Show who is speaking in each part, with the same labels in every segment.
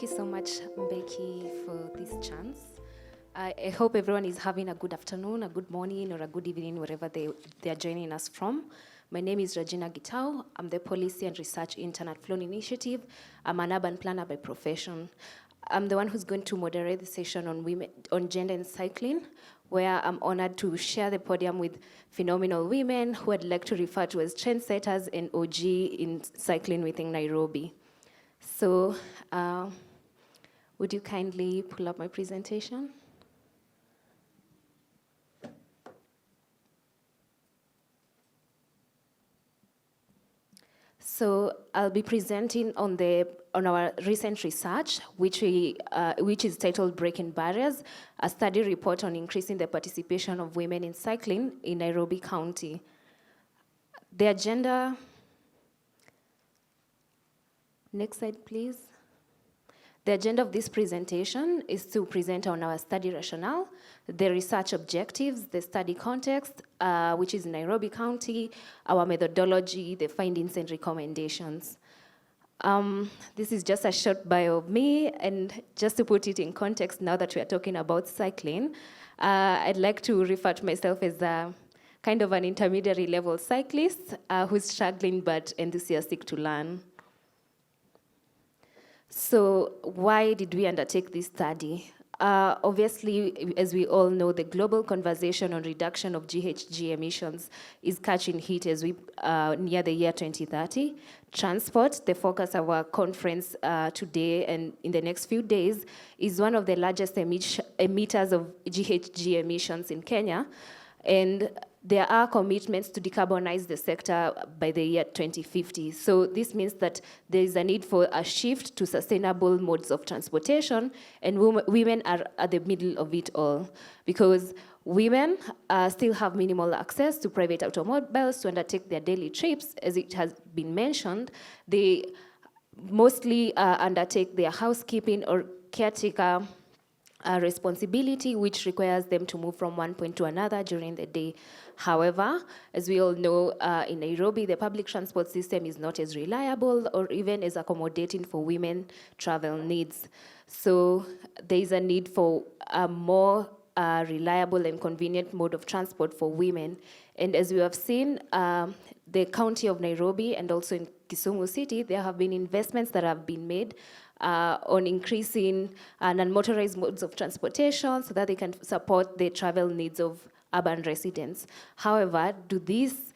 Speaker 1: you so much, Becky, for this chance. I hope everyone is having a good afternoon, a good morning, or a good evening, wherever they are joining us from. My name is Regina Gitau. I'm the Policy and Research Intern at Flone Initiative. I'm an urban planner by profession. I'm the one who's going to moderate the session on women, on gender and cycling, where I'm honored to share the podium with phenomenal women who I'd like to refer to as trendsetters and OG in cycling within Nairobi. So, would you kindly pull up my presentation? So I'll be presenting on our recent research, which is titled "Breaking Barriers: A Study Report on Increasing the Participation of Women in Cycling in Nairobi County." The agenda. Next slide, please. The agenda of this presentation is to present on our study rationale, the research objectives, the study context, which is Nairobi County, our methodology, the findings and recommendations. This is just a short bio of me, and just to put it in context, now that we are talking about cycling, I'd like to refer to myself as a kind of an intermediary level cyclist who's struggling but enthusiastic to learn. So why did we undertake this study? Obviously, as we all know, the global conversation on reduction of GHG emissions is catching heat as we near the year 2030. Transport, the focus of our conference today and in the next few days, is one of the largest emitters of GHG emissions in Kenya. And there are commitments to decarbonize the sector by the year 2050. So this means that there is a need for a shift to sustainable modes of transportation, and women are at the middle of it all, because women still have minimal access to private automobiles to undertake their daily trips. As it has been mentioned, they mostly undertake their housekeeping or caretaker responsibility, which requires them to move from one point to another during the day. However, as we all know, in Nairobi, the public transport system is not as reliable or even as accommodating for women travel needs. So there is a need for a more reliable and convenient mode of transport for women. And as we have seen, the county of Nairobi and also in Kisumu City, there have been investments that have been made on increasing non-motorized modes of transportation so that they can support the travel needs of urban residents. However, do these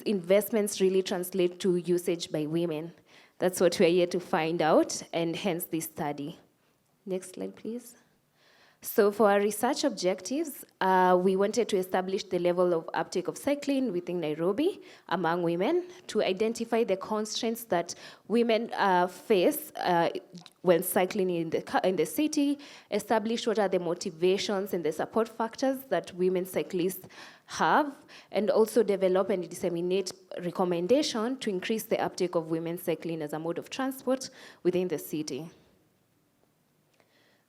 Speaker 1: investments really translate to usage by women? That's what we're here to find out, and hence this study. Next slide, please. So for our research objectives, we wanted to establish the level of uptake of cycling within Nairobi among women, to identify the constraints that women face when cycling in the city, establish what are the motivations and the support factors that women cyclists have, and also develop and disseminate recommendations to increase the uptake of women cycling as a mode of transport within the city.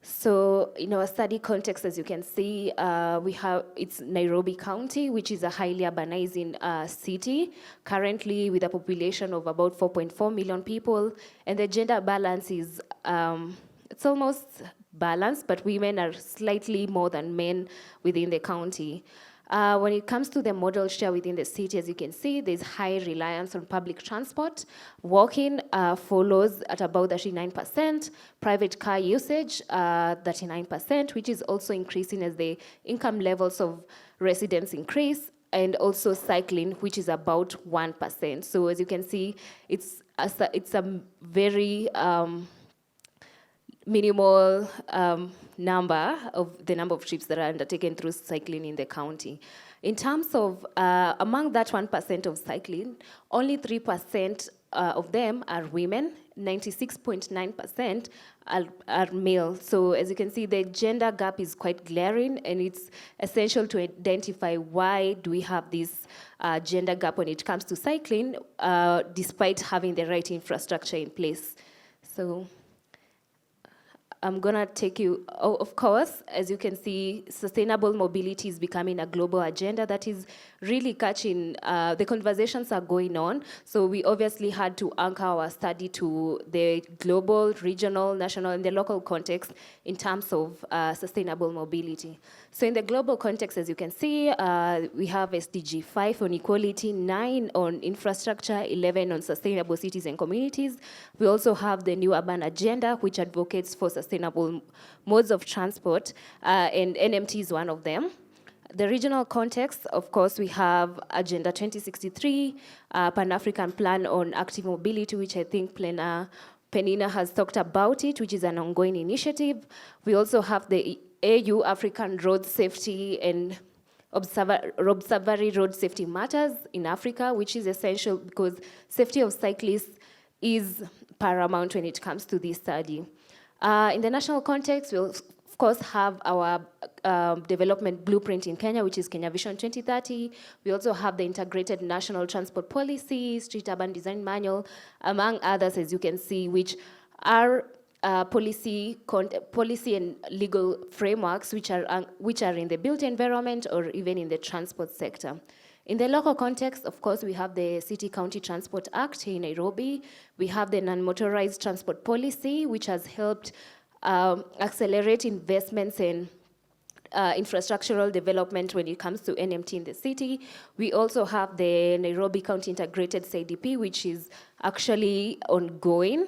Speaker 1: So in our study context, as you can see, it's Nairobi County, which is a highly urbanizing city, currently with a population of about 4.4 million people, and the gender balance is, it's almost balanced, but women are slightly more than men within the county. When it comes to the modal share within the city, as you can see, there's high reliance on public transport. Walking follows at about 39%, private car usage 39%, which is also increasing as the income levels of residents increase, and also cycling, which is about 1%. So as you can see, it's a very minimal number of trips that are undertaken through cycling in the county. In terms of, among that 1% of cycling, only 3% of them are women, 96.9% are male. So as you can see, the gender gap is quite glaring, and it's essential to identify why do we have this gender gap when it comes to cycling, despite having the right infrastructure in place. So I'm gonna take you, of course, as you can see, sustainable mobility is becoming a global agenda that is really catching, the conversations are going on. So we obviously had to anchor our study to the global, regional, national, and the local context in terms of sustainable mobility. So in the global context, as you can see, we have SDG 5 on equality, 9 on infrastructure, 11 on sustainable cities and communities. We also have the new urban agenda, which advocates for sustainable modes of transport, and NMT is one of them. The regional context, of course, we have Agenda 2063, Pan-African Plan on Active Mobility, which I think Penina has talked about it, which is an ongoing initiative. We also have the AU, African Road Safety and Observatory Road Safety Matters in Africa, which is essential because safety of cyclists is paramount when it comes to this study. In the national context, we'll of course have our development blueprint in Kenya, which is Kenya Vision 2030. We also have the Integrated National Transport Policy, Street Urban Design Manual, among others, as you can see, which are policy and legal frameworks which are in the built environment or even in the transport sector. In the local context, of course, we have the City County Transport Act here in Nairobi. We have the non-motorized transport policy, which has helped accelerate investments in infrastructural development when it comes to NMT in the city. We also have the Nairobi County Integrated CIDP, which is actually ongoing.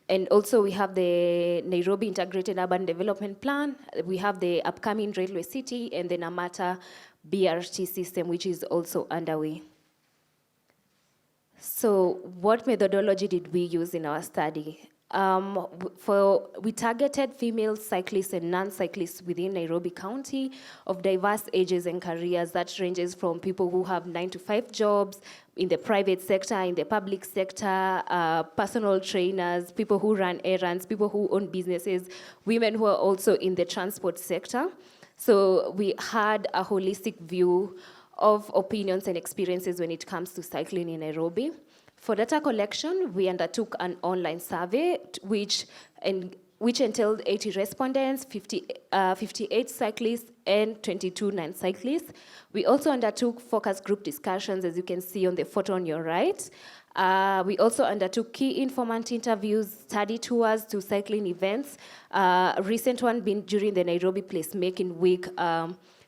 Speaker 1: And also we have the Nairobi Integrated Urban Development Plan. We have the upcoming Railway City and the Namata BRT system, which is also underway. So what methodology did we use in our study? We targeted female cyclists and non-cyclists within Nairobi County of diverse ages and careers. That ranges from people who have 9-to-5 jobs in the private sector, in the public sector, personal trainers, people who run errands, people who own businesses, women who are also in the transport sector. So we had a holistic view of opinions and experiences when it comes to cycling in Nairobi. For data collection, we undertook an online survey which entailed 80 respondents, 58 cyclists, and 22 non-cyclists. We also undertook focus group discussions, as you can see on the photo on your right. We also undertook key informant interviews, study tours to cycling events. A recent one being during the Nairobi Placemaking Week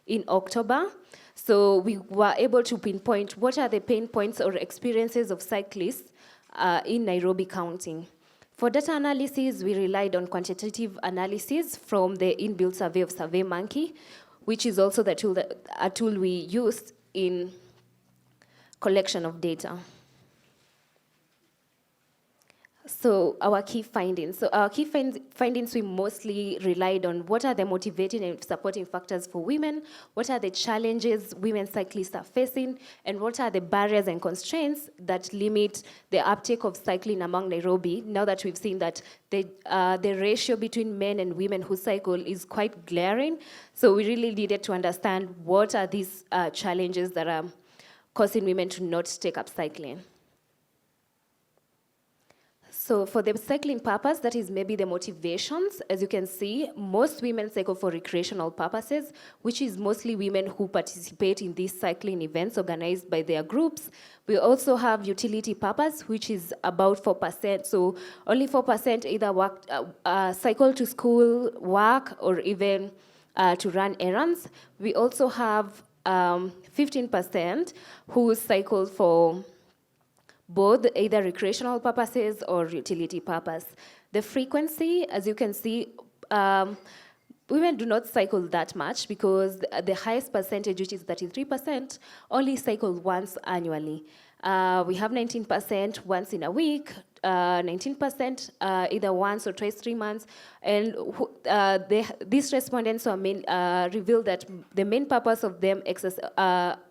Speaker 1: in October. So we were able to pinpoint what are the pain points or experiences of cyclists in Nairobi County. For data analysis, we relied on quantitative analysis from the inbuilt survey of SurveyMonkey, which is also a tool we used in collection of data. So our key findings. So our key findings, we mostly relied on what are the motivating and supporting factors for women, what are the challenges women cyclists are facing, and what are the barriers and constraints that limit the uptake of cycling among Nairobi, now that we've seen that the ratio between men and women who cycle is quite glaring. So we really needed to understand what are these challenges that are causing women to not take up cycling. So for the cycling purpose, that is maybe the motivations. As you can see, most women cycle for recreational purposes, which is mostly women who participate in these cycling events organized by their groups. We also have utility purpose, which is about 4%. So only 4% either cycle to school, work, or even to run errands. We also have 15% who cycle for both either recreational purposes or utility purpose. The frequency, as you can see, women do not cycle that much because the highest percentage, which is 33%, only cycle once annually. We have 19% once in a week, 19% either once or twice 3 months, and these respondents revealed that the main purpose of them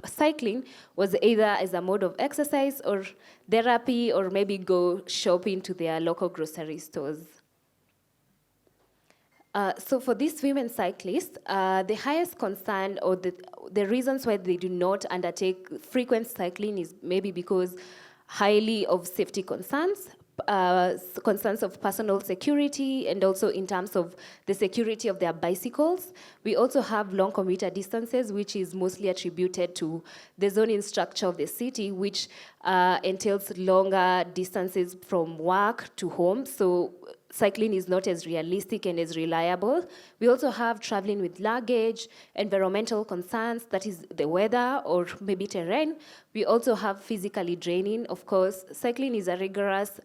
Speaker 1: cycling was either as a mode of exercise or therapy, or maybe go shopping to their local grocery stores. So for these women cyclists, the highest concern or the reasons why they do not undertake frequent cycling is maybe because highly of safety concerns, concerns of personal security and also in terms of the security of their bicycles. We also have long commuter distances, which is mostly attributed to the zoning structure of the city, which entails longer distances from work to home. So cycling is not as realistic and as reliable. We also have traveling with luggage, environmental concerns, that is the weather or maybe terrain. We also have physically draining. Of course, cycling is a rigorous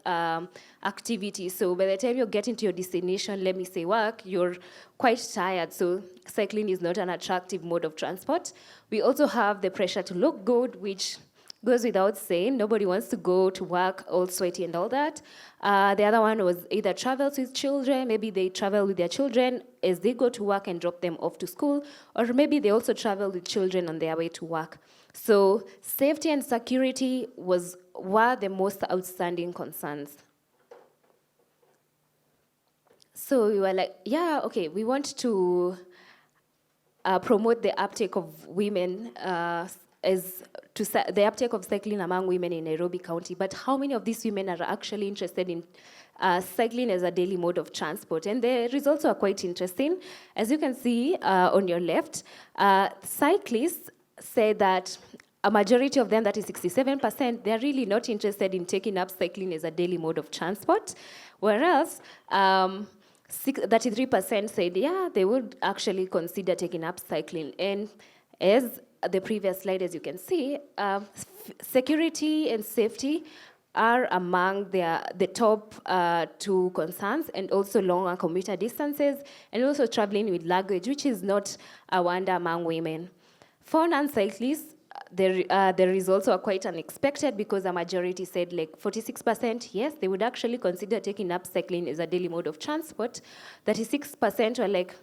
Speaker 1: activity. So by the time you get into your destination, let me say work, you're quite tired. So cycling is not an attractive mode of transport. We also have the pressure to look good, which goes without saying. Nobody wants to go to work all sweaty and all that. The other one was either travels with children, maybe they travel with their children as they go to work and drop them off to school, or maybe they also travel with children on their way to work. So safety and security were the most outstanding concerns. So we were like, yeah, okay, we want to promote the uptake of women the uptake of cycling among women in Nairobi County, but how many of these women are actually interested in cycling as a daily mode of transport? And the results are quite interesting. As you can see on your left, cyclists say that a majority of them, that is 67%, they're really not interested in taking up cycling as a daily mode of transport, whereas 33% said, yeah, they would actually consider taking up cycling. And as the previous slide, as you can see, security and safety are among the top two concerns, and also longer commuter distances, and also traveling with luggage, which is not a wonder among women. For non-cyclists, the results were quite unexpected because a majority said, like 46%, yes, they would actually consider taking up cycling as a daily mode of transport. 36% were like,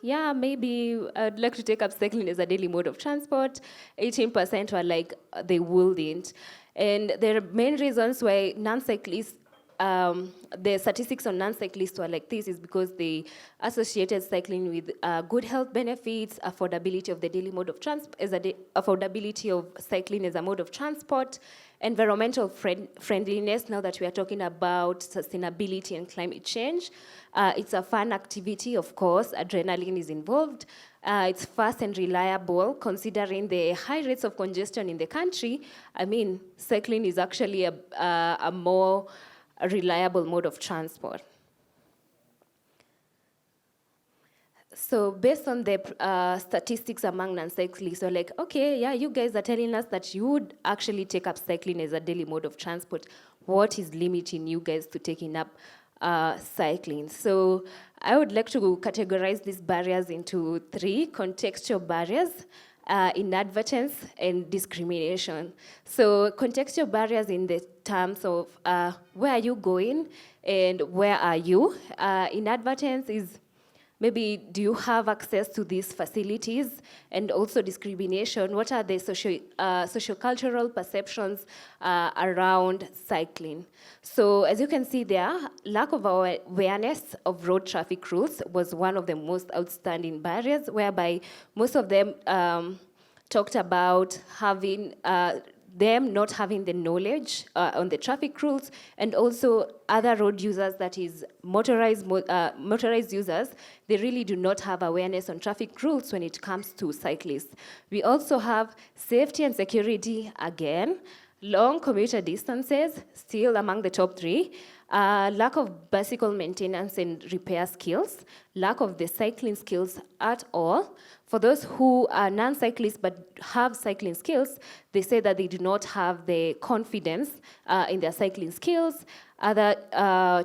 Speaker 1: yeah, maybe I'd like to take up cycling as a daily mode of transport. 18% were like, they wouldn't. And the main reasons why non-cyclists, the statistics on non-cyclists were like this is because they associated cycling with good health benefits, affordability of the daily mode of transport, affordability of cycling as a mode of transport, environmental friendliness. Now that we are talking about sustainability and climate change, it's a fun activity, of course. Adrenaline is involved. It's fast and reliable, considering the high rates of congestion in the country. I mean, cycling is actually a more reliable mode of transport. So based on the statistics among non-cyclists, we're like, okay, yeah, you guys are telling us that you would actually take up cycling as a daily mode of transport. What is limiting you guys to taking up cycling? So I would like to categorize these barriers into three: contextual barriers, inadvertence, and discrimination. So contextual barriers in the terms of where are you going and where are you? Inadvertence is maybe, do you have access to these facilities? And also discrimination, what are the sociocultural perceptions around cycling? So as you can see there, lack of awareness of road traffic rules was one of the most outstanding barriers, whereby most of them talked about having them not having the knowledge on the traffic rules, and also other road users, that is motorized users, they really do not have awareness on traffic rules when it comes to cyclists. We also have safety and security again, long commuter distances, still among the top three, lack of bicycle maintenance and repair skills, lack of the cycling skills at all. For those who are non-cyclists but have cycling skills, they say that they do not have the confidence in their cycling skills. Other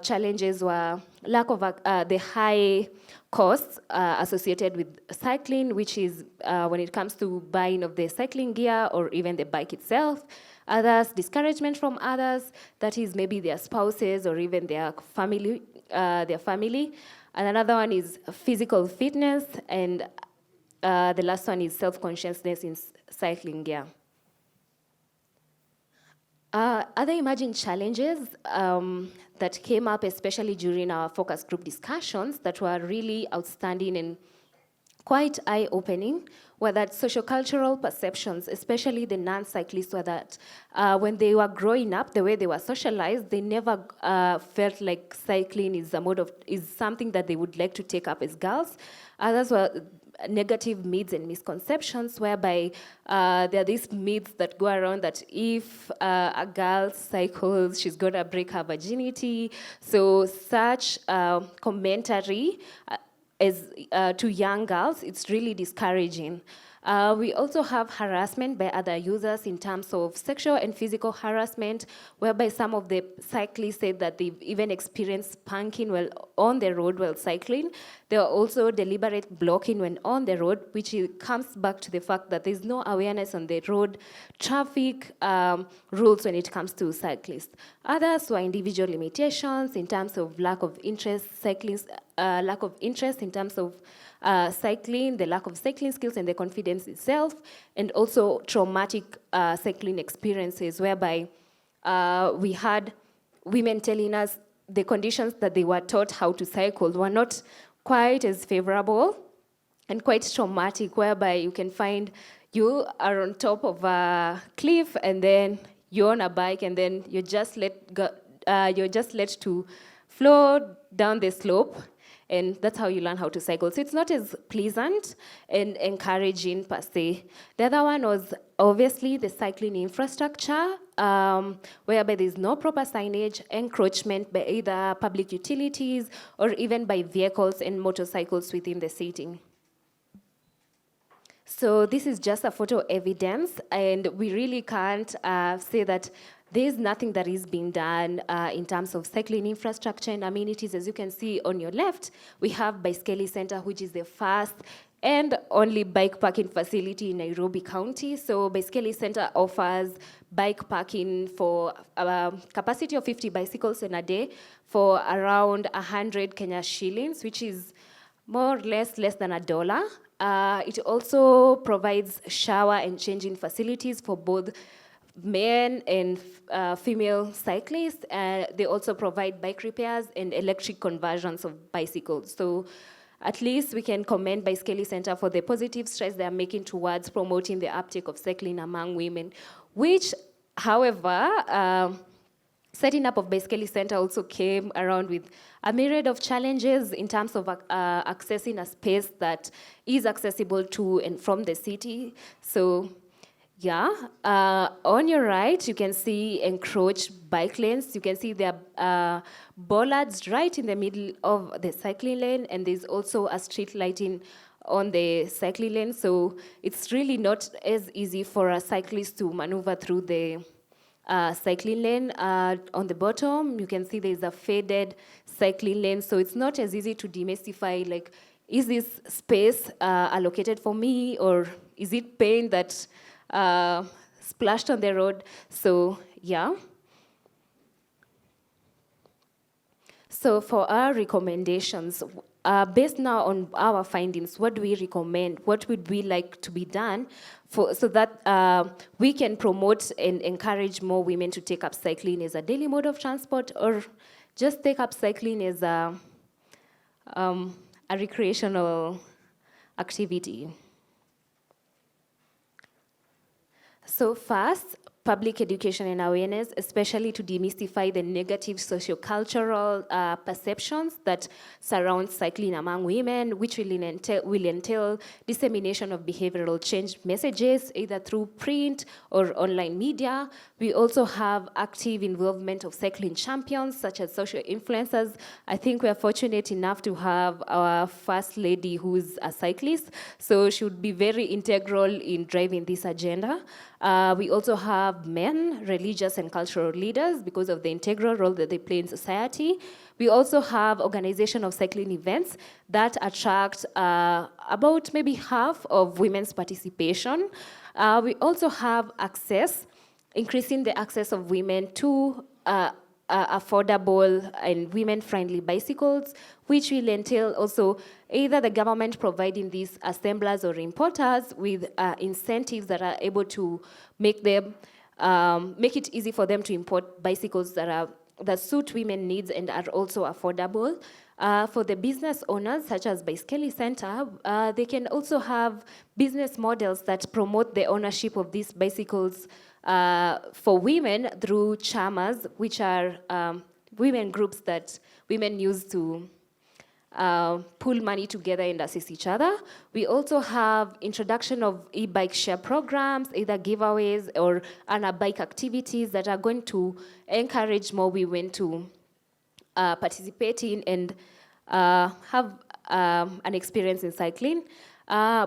Speaker 1: challenges were lack of the high costs associated with cycling, which is when it comes to buying of the cycling gear or even the bike itself. Others, discouragement from others, that is maybe their spouses or even their family. And another one is physical fitness, and the last one is self-consciousness in cycling gear. Other emerging challenges that came up, especially during our focus group discussions, that were really outstanding and quite eye-opening, were that sociocultural perceptions, especially the non-cyclists, were that when they were growing up, the way they were socialized, they never felt like cycling is something that they would like to take up as girls. Others were negative myths and misconceptions, whereby there are these myths that go around that if a girl cycles, she's gonna break her virginity. So such commentary to young girls, it's really discouraging. We also have harassment by other users in terms of sexual and physical harassment, whereby some of the cyclists said that they've even experienced spanking while on the road while cycling. There are also deliberate blocking when on the road, which comes back to the fact that there's no awareness on the road traffic rules when it comes to cyclists. Others were individual limitations in terms of lack of interest, lack of interest in terms of cycling, the lack of cycling skills and the confidence itself, and also traumatic cycling experiences, whereby we had women telling us the conditions that they were taught how to cycle were not quite as favorable and quite traumatic, whereby you can find you are on top of a cliff and then you're on a bike and then you're just let to flow down the slope, and that's how you learn how to cycle. So it's not as pleasant and encouraging per se. The other one was obviously the cycling infrastructure, whereby there's no proper signage, encroachment by either public utilities or even by vehicles and motorcycles within the city. So this is just a photo evidence, and we really can't say that there's nothing that is being done in terms of cycling infrastructure and amenities. As you can see on your left, we have Baiskeli Center, which is the first and only bike parking facility in Nairobi County. So Baiskeli Center offers bike parking for a capacity of 50 bicycles in a day for around 100 Kenya shillings, which is more or less than $1. It also provides shower and changing facilities for both men and female cyclists. They also provide bike repairs and electric conversions of bicycles. So at least we can commend Baiskeli Center for the positive strides they are making towards promoting the uptake of cycling among women, which, however, setting up of Baiskeli Center also came around with a myriad of challenges in terms of accessing a space that is accessible to and from the city. So yeah, on your right, you can see encroached bike lanes. You can see there are bollards right in the middle of the cycling lane, and there's also a street lighting on the cycling lane. So it's really not as easy for a cyclist to maneuver through the cycling lane. On the bottom, you can see there's a faded cycling lane. So it's not as easy to demystify, like, is this space allocated for me, or is it paint that splashed on the road? So yeah. So for our recommendations, based now on our findings, what do we recommend? What would we like to be done so that we can promote and encourage more women to take up cycling as a daily mode of transport, or just take up cycling as a recreational activity? So first, public education and awareness, especially to demystify the negative sociocultural perceptions that surround cycling among women, which will entail dissemination of behavioral change messages, either through print or online media. We also have active involvement of cycling champions, such as social influencers. I think we are fortunate enough to have our first lady who's a cyclist, so she would be very integral in driving this agenda. We also have men, religious and cultural leaders, because of the integral role that they play in society. We also have organization of cycling events that attract about maybe half of women's participation. We also have access, increasing the access of women to affordable and women-friendly bicycles, which will entail also either the government providing these assemblers or importers with incentives that are able to make it easy for them to import bicycles that are that suit women needs and are also affordable. For the business owners, such as Baiskeli Center, they can also have business models that promote the ownership of these bicycles for women through chamas, which are women groups that women use to pool money together and assist each other. We also have introduction of e-bike share programs, either giveaways or other bike activities that are going to encourage more women to participate in and have an experience in cycling.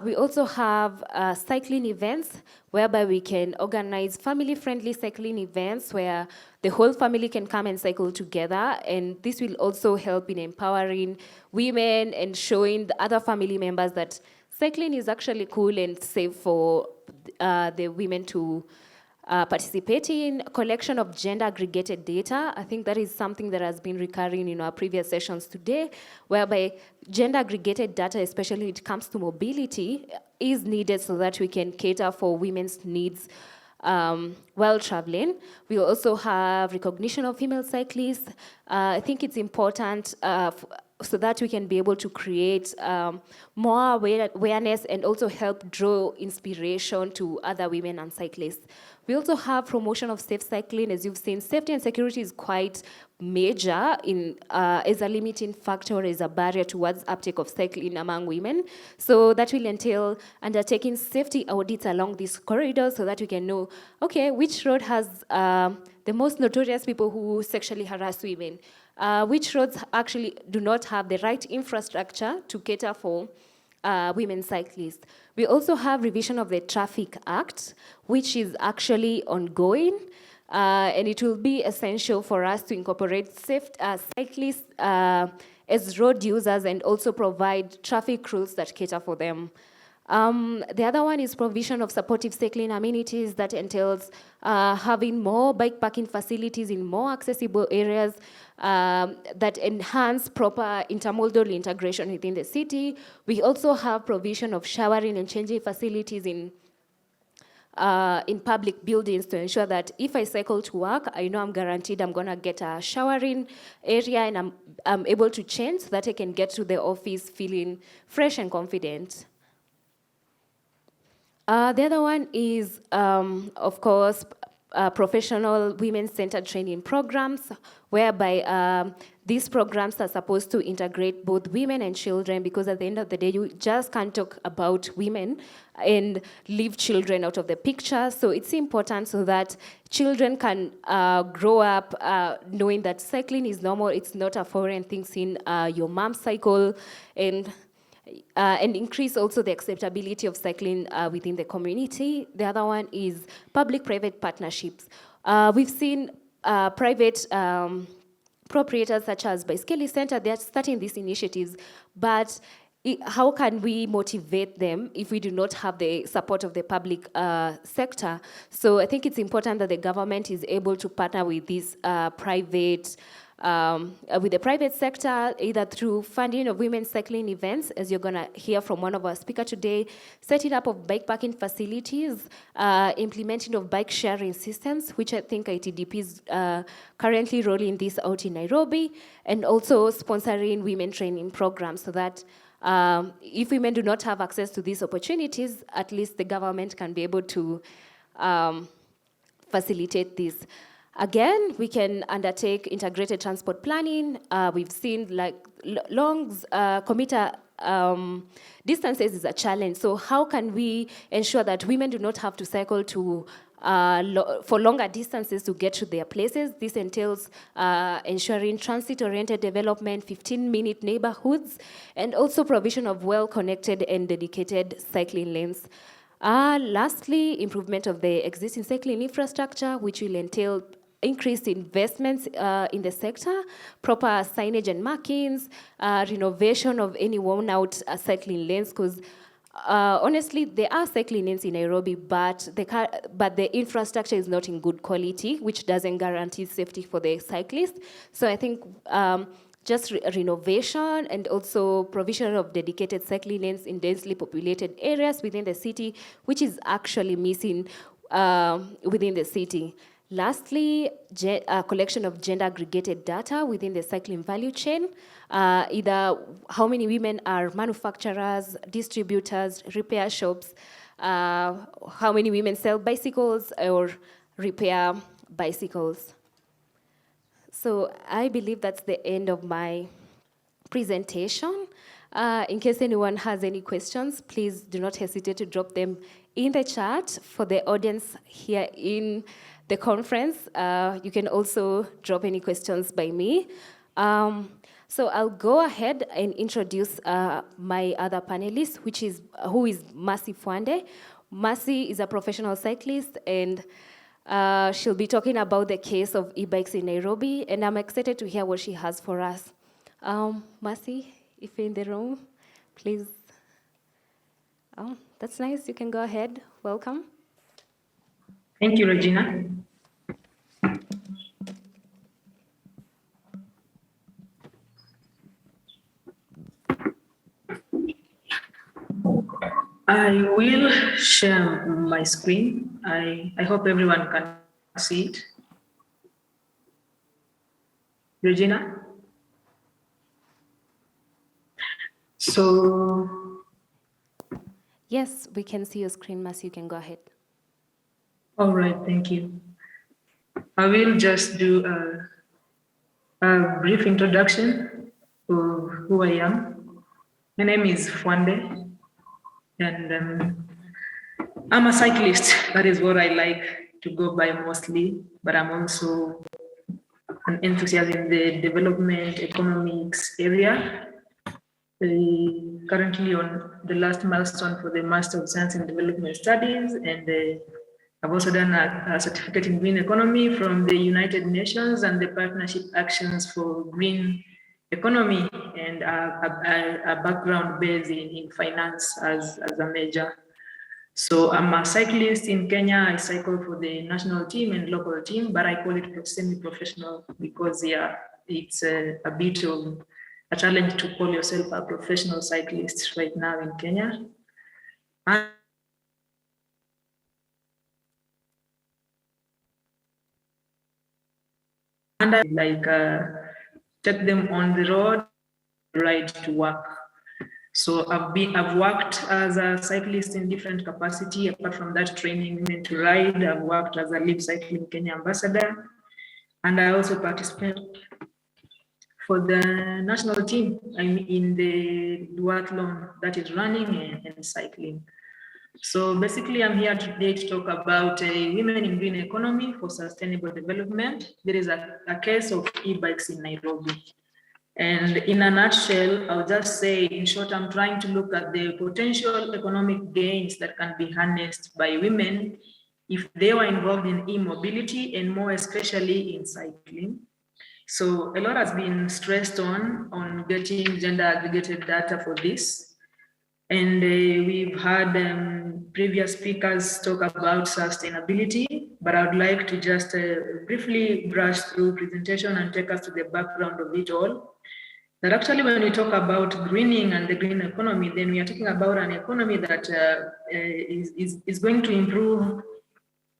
Speaker 1: We also have cycling events whereby we can organize family-friendly cycling events where the whole family can come and cycle together, and this will also help in empowering women and showing the other family members that cycling is actually cool and safe for the women to participate in. Collection of gender aggregated data. I think that is something that has been recurring in our previous sessions today, whereby gender aggregated data, especially when it comes to mobility, is needed so that we can cater for women's needs while traveling. We also have recognition of female cyclists. I think it's important so that we can be able to create more awareness and also help draw inspiration to other women and cyclists. We also have promotion of safe cycling. As you've seen, safety and security is quite major as a limiting factor, as a barrier towards uptake of cycling among women. So that will entail undertaking safety audits along these corridors so that we can know, okay, which road has the most notorious people who sexually harass women, which roads actually do not have the right infrastructure to cater for women cyclists. We also have revision of the Traffic Act, which is actually ongoing, and it will be essential for us to incorporate cyclists as road users and also provide traffic rules that cater for them. The other one is provision of supportive cycling amenities that entails having more bike parking facilities in more accessible areas that enhance proper intermodal integration within the city. We also have provision of showering and changing facilities in public buildings to ensure that if I cycle to work, I know I'm guaranteed I'm gonna get a showering area and I'm able to change so that I can get to the office feeling fresh and confident. The other one is, of course, professional women-centered training programs, whereby these programs are supposed to integrate both women and children, because at the end of the day, you just can't talk about women and leave children out of the picture. So it's important so that children can grow up knowing that cycling is normal. It's not a foreign thing seen your mom cycle, and increase also the acceptability of cycling within the community. The other one is public-private partnerships. We've seen private proprietors such as Baiskeli Center, they're starting these initiatives, but how can we motivate them if we do not have the support of the public sector? So I think it's important that the government is able to partner with these with the private sector, either through funding of women's cycling events, as you're going to hear from one of our speakers today, setting up of bike parking facilities, implementing of bike sharing systems, which I think ITDP is currently rolling this out in Nairobi, and also sponsoring women training programs so that if women do not have access to these opportunities, at least the government can be able to facilitate this. Again, we can undertake integrated transport planning. We've seen like long commuter distances is a challenge. So how can we ensure that women do not have to cycle to for longer distances to get to their places? This entails ensuring transit-oriented development, 15-minute neighborhoods, and also provision of well-connected and dedicated cycling lanes. Lastly, improvement of the existing cycling infrastructure, which will entail increased investments in the sector, proper signage and markings, renovation of any worn-out cycling lanes, because honestly, there are cycling lanes in Nairobi, but the infrastructure is not in good quality, which doesn't guarantee safety for the cyclists. So I think just renovation and also provision of dedicated cycling lanes in densely populated areas within the city, which is actually missing within the city. Lastly, a collection of gender aggregated data within the cycling value chain, either how many women are manufacturers, distributors, repair shops, how many women sell bicycles or repair bicycles. So I believe that's the end of my presentation. In case anyone has any questions, please do not hesitate to drop them in the chat. For the audience here in the conference, you can also drop any questions by me. So I'll go ahead and introduce my other panelist, who is Mercy Fwande. Mercy is a professional cyclist, and she'll be talking about the case of e-bikes in Nairobi, and I'm excited to hear what she has for us. Mercy, if you're in the room, please. Oh, that's nice. You can go ahead. Welcome.
Speaker 2: Thank you, Regina. I will share my screen. I hope everyone can see it. Regina? So,
Speaker 1: yes, we can see your screen, Mercy. You can go ahead.
Speaker 2: All right, thank you. I will just do a brief introduction of who I am. My name is Fwande, and I'm a cyclist. That is what I like to go by mostly, but I'm also an enthusiast in the development economics area. Currently on the last milestone for the Master of Science in Development Studies, and I've also done a certificate in green economy from the United Nations and the Partnership Actions for Green Economy, and a background based in finance as a major. So I'm a cyclist in Kenya. I cycle for the national team and local team, but I call it semi-professional because it's a bit of a challenge to call yourself a professional cyclist right now in Kenya. And I take them on the road, ride to work. So I've worked as a cyclist in different capacity. Apart from that, training women to ride, I've worked as a Live Cycling Kenya ambassador, and I also participate for the national team. I'm in the duathlon that is running and cycling. So basically, I'm here today to talk about women in green economy for sustainable development. There is a case of e-bikes in Nairobi. And in a nutshell, I'll just say, in short, I'm trying to look at the potential economic gains that can be harnessed by women if they were involved in e-mobility, and more especially in cycling. So a lot has been stressed on getting gender aggregated data for this. And we've had previous speakers talk about sustainability, but I would like to just briefly brush through presentation and take us to the background of it all. That actually, when we talk about greening and the green economy, then we are talking about an economy that is going to improve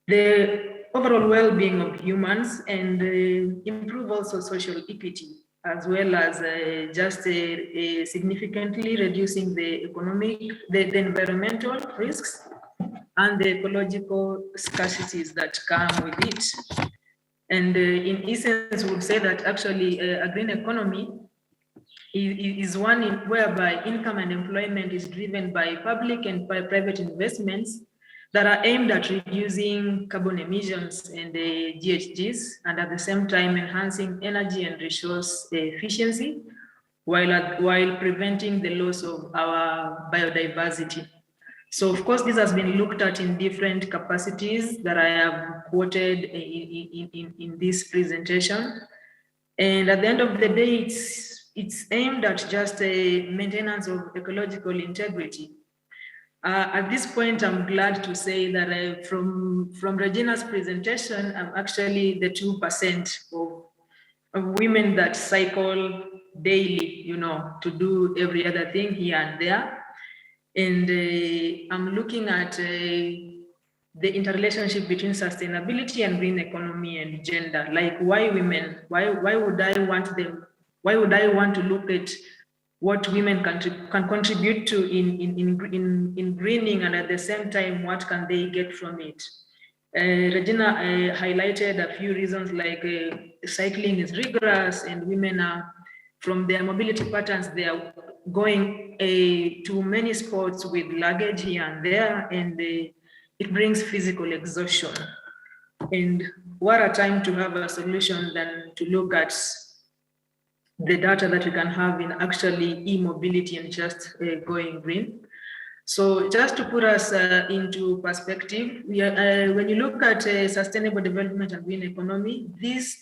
Speaker 2: the overall well-being of humans and improve also social equity, as well as just significantly reducing the environmental risks and the ecological scarcities that come with it. And in essence, we would say that actually a green economy is one whereby income and employment is driven by public and by private investments that are aimed at reducing carbon emissions and the GHGs, and at the same time enhancing energy and resource efficiency, while preventing the loss of our biodiversity. So of course, this has been looked at in different capacities that I have quoted in this presentation. And at the end of the day, it's aimed at just a maintenance of ecological integrity. At this point, I'm glad to say that from Regina's presentation, I'm actually the 2% of women that cycle daily, to do every other thing here and there. And I'm looking at the interrelationship between sustainability and green economy and gender. Like, why women? Why would I want them? Why would I want to look at what women can contribute to in greening, and at the same time, what can they get from it? Regina highlighted a few reasons, like cycling is rigorous and women are, from their mobility patterns, they are going to many sports with luggage here and there, and it brings physical exhaustion. And what a time to have a solution than to look at the data that we can have in actually e-mobility and just going green. So just to put us into perspective, when you look at sustainable development and green economy,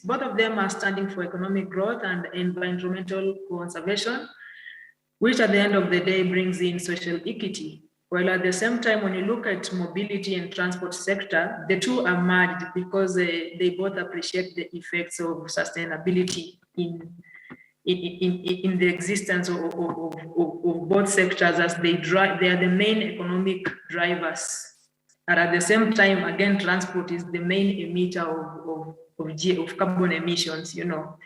Speaker 2: both of them are standing for economic growth and environmental conservation, which at the end of the day brings in social equity. While at the same time, when you look at mobility and transport sector, the two are merged because they both appreciate the effects of sustainability in the existence of both sectors, as they are the main economic drivers. And at the same time, again, transport is the main emitter of carbon emissions, you know.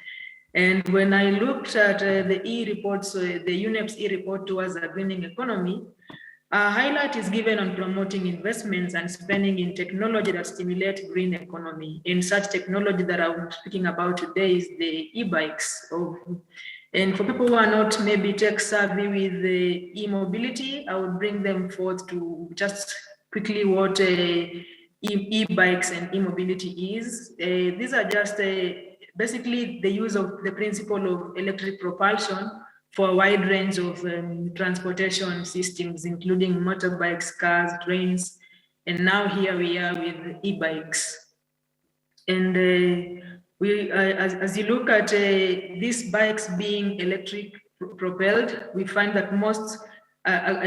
Speaker 2: And when I looked at the e-reports, the UNEP's e-report towards a greening economy, a highlight is given on promoting investments and spending in technology that stimulate green economy. In such technology that I'm speaking about today is the e-bikes. And for people who are not maybe tech savvy with the e-mobility, I would bring them forth to just quickly what e-bikes and e-mobility is. These are just basically the use of the principle of electric propulsion for a wide range of transportation systems, including motorbikes, cars, trains, and now here we are with e-bikes. And as you look at these bikes being electric propelled, we find that more than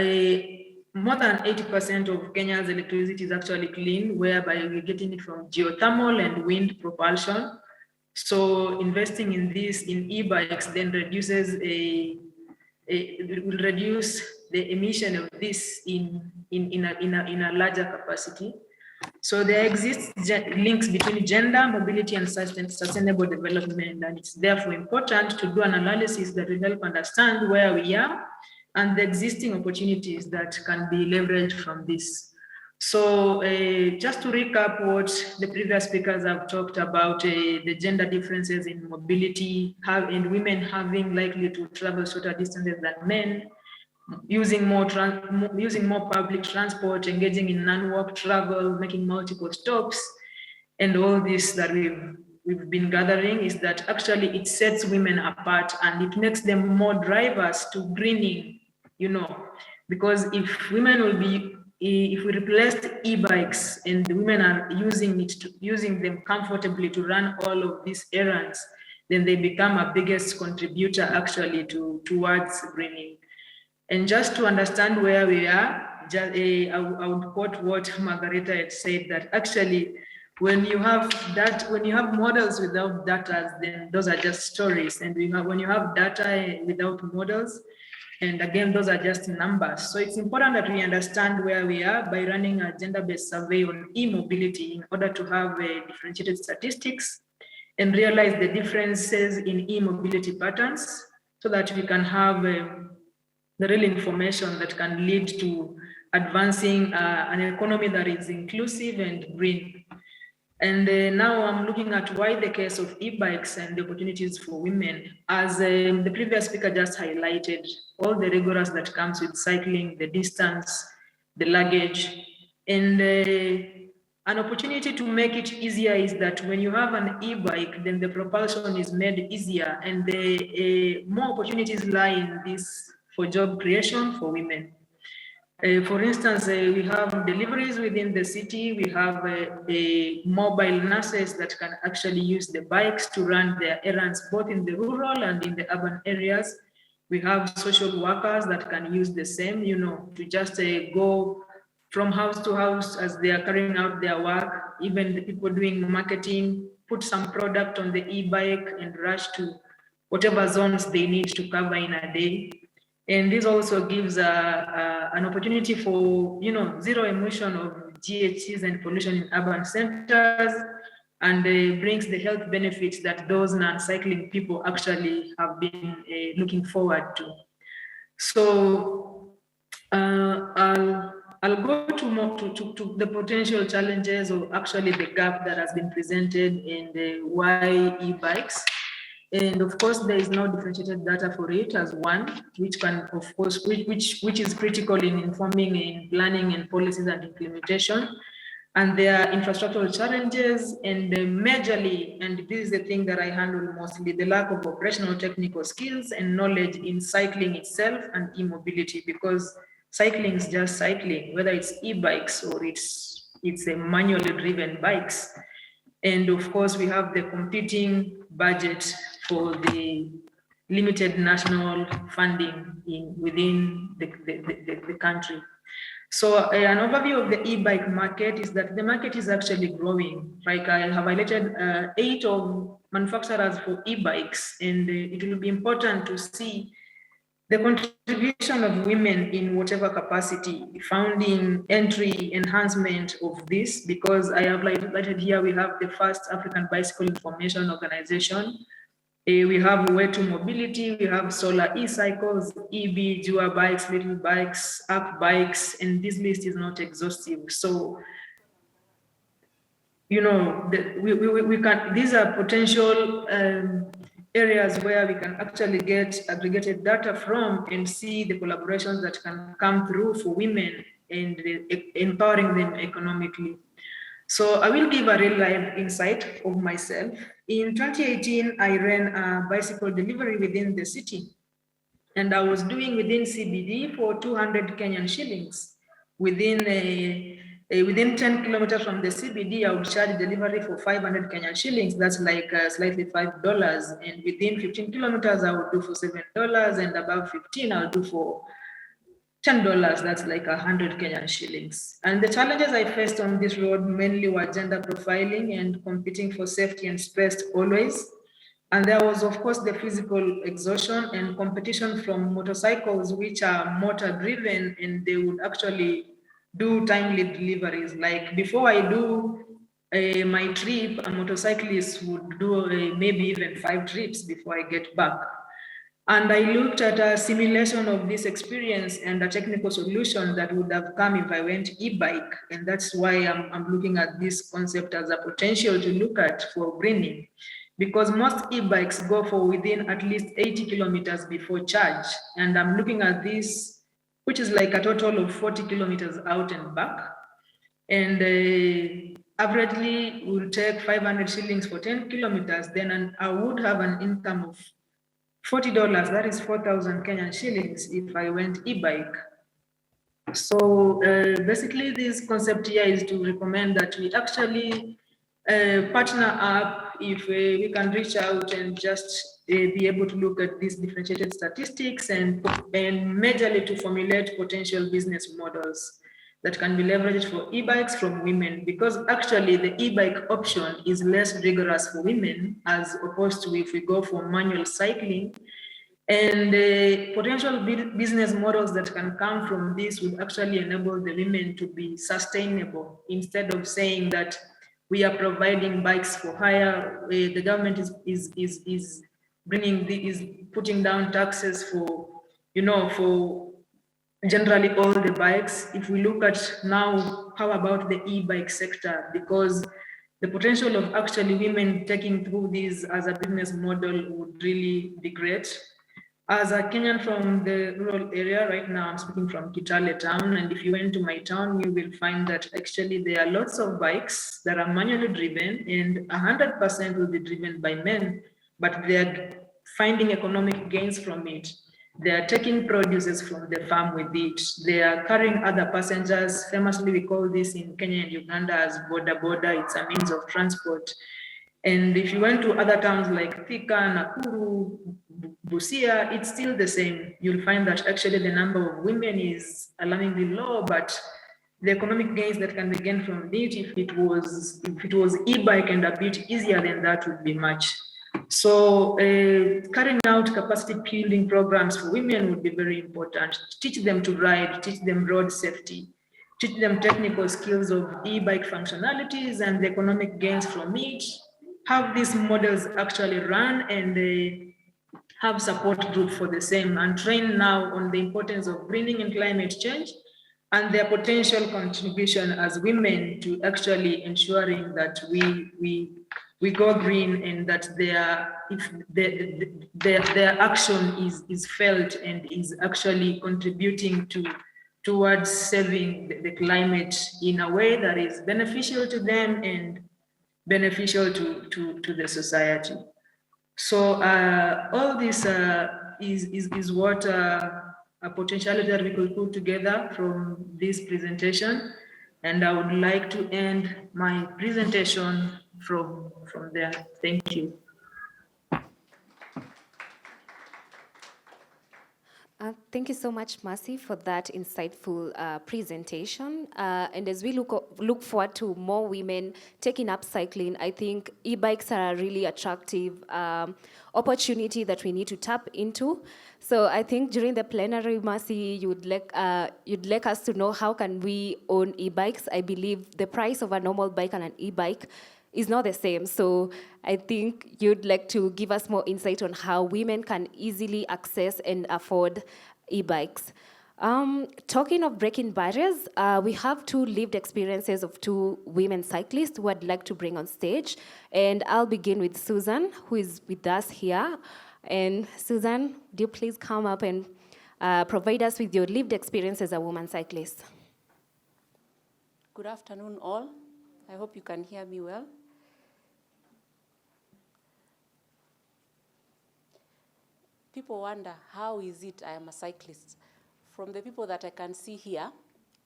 Speaker 2: 80% of Kenya's electricity is actually clean, whereby we're getting it from geothermal and wind propulsion. So investing in this, in e-bikes, then it will reduce the emission of this in a larger capacity. So there exists links between gender, mobility, and sustainable development, and it's therefore important to do an analysis that will help understand where we are and the existing opportunities that can be leveraged from this. So just to recap what the previous speakers have talked about, the gender differences in mobility, and women having likely to travel shorter distances than men, using more public transport, engaging in non-work travel, making multiple stops, and all this that we've been gathering is that actually it sets women apart and it makes them more drivers to greening, you know, because if we replaced e-bikes and the women are using them comfortably to run all of these errands, then they become a biggest contributor actually towards greening. And just to understand where we are, I would quote what Margareta had said, that actually when you have models without data, then those are just stories. And when you have data without models, and again, those are just numbers. So it's important that we understand where we are by running a gender-based survey on e-mobility in order to have differentiated statistics and realize the differences in e-mobility patterns so that we can have the real information that can lead to advancing an economy that is inclusive and green. And now I'm looking at why the case of e-bikes and the opportunities for women. As the previous speaker just highlighted, all the rigors that comes with cycling, the distance, the luggage, and an opportunity to make it easier is that when you have an e-bike, then the propulsion is made easier, and more opportunities lie in this for job creation for women. For instance, we have deliveries within the city. We have mobile nurses that can actually use the bikes to run their errands, both in the rural and in the urban areas. We have social workers that can use the same, you know, to just go from house to house as they are carrying out their work. Even the people doing marketing, put some product on the e-bike and rush to whatever zones they need to cover in a day. And this also gives an opportunity for, you know, zero emission of GHGs and pollution in urban centers, and brings the health benefits that those non-cycling people actually have been looking forward to. So I'll go to more to the potential challenges, or actually the gap that has been presented in the why e-bikes. And of course, there is no differentiated data for it as one, which can, of course, which is critical in informing in planning and policies and implementation. And there are infrastructural challenges, and majorly, and this is the thing that I handle mostly, the lack of operational technical skills and knowledge in cycling itself and e-mobility, because cycling is just cycling, whether it's e-bikes or it's a manually driven bikes. And of course, we have the competing budget for the limited national funding within the country. So an overview of the e-bike market is that the market is actually growing. Like I have highlighted 8 of manufacturers for e-bikes, and it will be important to see the contribution of women in whatever capacity found in entry enhancement of this, because I have highlighted here, we have the first African Bicycle Information Organization. We have Way to Mobility, we have solar e-cycles, EB, Jua bikes, little bikes, up bikes, and this list is not exhaustive. So, you know, we can, these are potential areas where we can actually get aggregated data from and see the collaborations that can come through for women and empowering them economically. So I will give a real life insight of myself. In 2018, I ran a bicycle delivery within the city, and I was doing within CBD for 200 Kenyan shillings. Within 10 kilometers from the CBD, I would charge delivery for 500 Kenyan shillings. That's like slightly $5. And within 15 kilometers, I would do for $7, and above 15, I'll do for $10, that's like 100 Kenyan shillings. And the challenges I faced on this road mainly were gender profiling and competing for safety and space always. And there was, of course, the physical exhaustion and competition from motorcycles, which are motor driven, and they would actually do timely deliveries. Like before I do my trip, a motorcyclist would do maybe even 5 trips before I get back. And I looked at a simulation of this experience and a technical solution that would have come if I went e-bike. And that's why I'm looking at this concept as a potential to look at for greening. Because most e-bikes go for within at least 80 kilometers before charge. And I'm looking at this, which is like a total of 40 kilometers out and back. And averagely will take 500 shillings for 10 kilometers. Then I would have an income of $40, that is 4,000 Kenyan shillings if I went e-bike. So basically this concept here is to recommend that we actually partner up if we can reach out and just be able to look at these differentiated statistics and majorly to formulate potential business models that can be leveraged for e-bikes from women, because actually the e-bike option is less rigorous for women as opposed to if we go for manual cycling. And potential business models that can come from this would actually enable the women to be sustainable, instead of saying that we are providing bikes for hire. The government is putting down taxes for, for generally all the bikes. If we look at now, how about the e-bike sector? Because the potential of actually women taking through these as a business model would really be great. As a Kenyan from the rural area, right now I'm speaking from Kitale town, and if you went to my town, you will find that actually there are lots of bikes that are manually driven, and 100% will be driven by men, but they are finding economic gains from it. They are taking produces from the farm with it. They are carrying other passengers. Famously, we call this in Kenya and Uganda as boda boda. It's a means of transport. And if you went to other towns like Thika, Nakuru, Busia, it's still the same. You'll find that actually the number of women is alarmingly low, but the economic gains that can be gained from it, if it was e-bike and a bit easier than that, would be much. So carrying out capacity building programs for women would be very important. Teach them to ride, teach them road safety. teach them technical skills of e-bike functionalities and the economic gains from it, have these models actually run and have support group for the same, and train now on the importance of greening and climate change and their potential contribution as women to actually ensuring that we go green, and that their action is felt and is actually contributing towards saving the climate in a way that is beneficial to them and beneficial to the society. So all this is what a potentiality that we could put together from this presentation. And I would like to end my presentation from there. Thank you.
Speaker 1: Thank you so much, Mercy, for that insightful presentation. And as we look forward to more women taking up cycling, I think e-bikes are a really attractive opportunity that we need to tap into. So I think during the plenary, Mercy, you'd like us to know how can we own e-bikes. I believe the price of a normal bike and an e-bike is not the same. So I think you'd like to give us more insight on how women can easily access and afford e-bikes. Talking of breaking barriers, we have two lived experiences of two women cyclists who I'd like to bring on stage. And I'll begin with Susan, who is with us here. And Susan, do you please come up and provide us with your lived experience as a woman cyclist?
Speaker 3: Good afternoon, all. I hope you can hear me well. People wonder, how is it I am a cyclist? From the people that I can see here,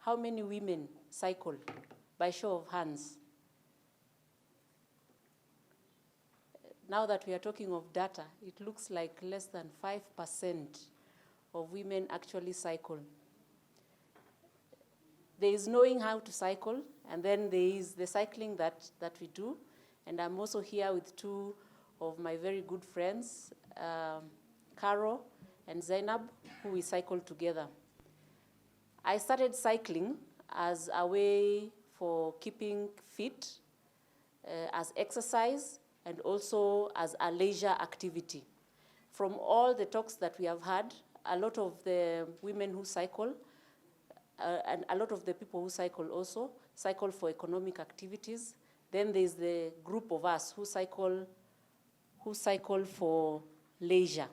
Speaker 3: how many women cycle? By show of hands. Now that we are talking of data, it looks like less than 5% of women actually cycle. There is knowing how to cycle, and then there is the cycling that we do. And I'm also here with two of my very good friends, Caro and Zainab, who we cycle together. I started cycling as a way for keeping fit, as exercise, and also as a leisure activity. From all the talks that we have had, a lot of the women who cycle, and a lot of the people who cycle also, cycle for economic activities. Then there's the group of us who cycle for leisure.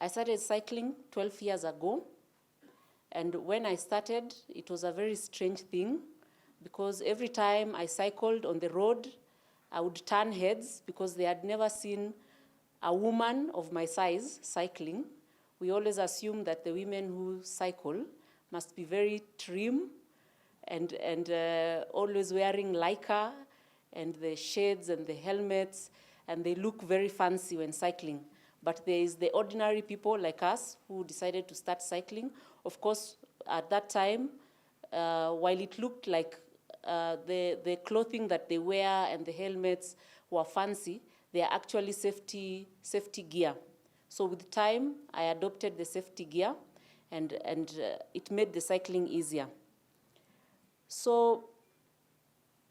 Speaker 3: I started cycling 12 years ago, and when I started, it was a very strange thing, because every time I cycled on the road, I would turn heads because they had never seen a woman of my size cycling. We always assume that the women who cycle must be very trim and always wearing lycra and the shades and the helmets, and they look very fancy when cycling. But there is the ordinary people like us who decided to start cycling. Of course, at that time, while it looked like the clothing that they wear and the helmets were fancy, they are actually safety gear. So with time, I adopted the safety gear, and it made the cycling easier. So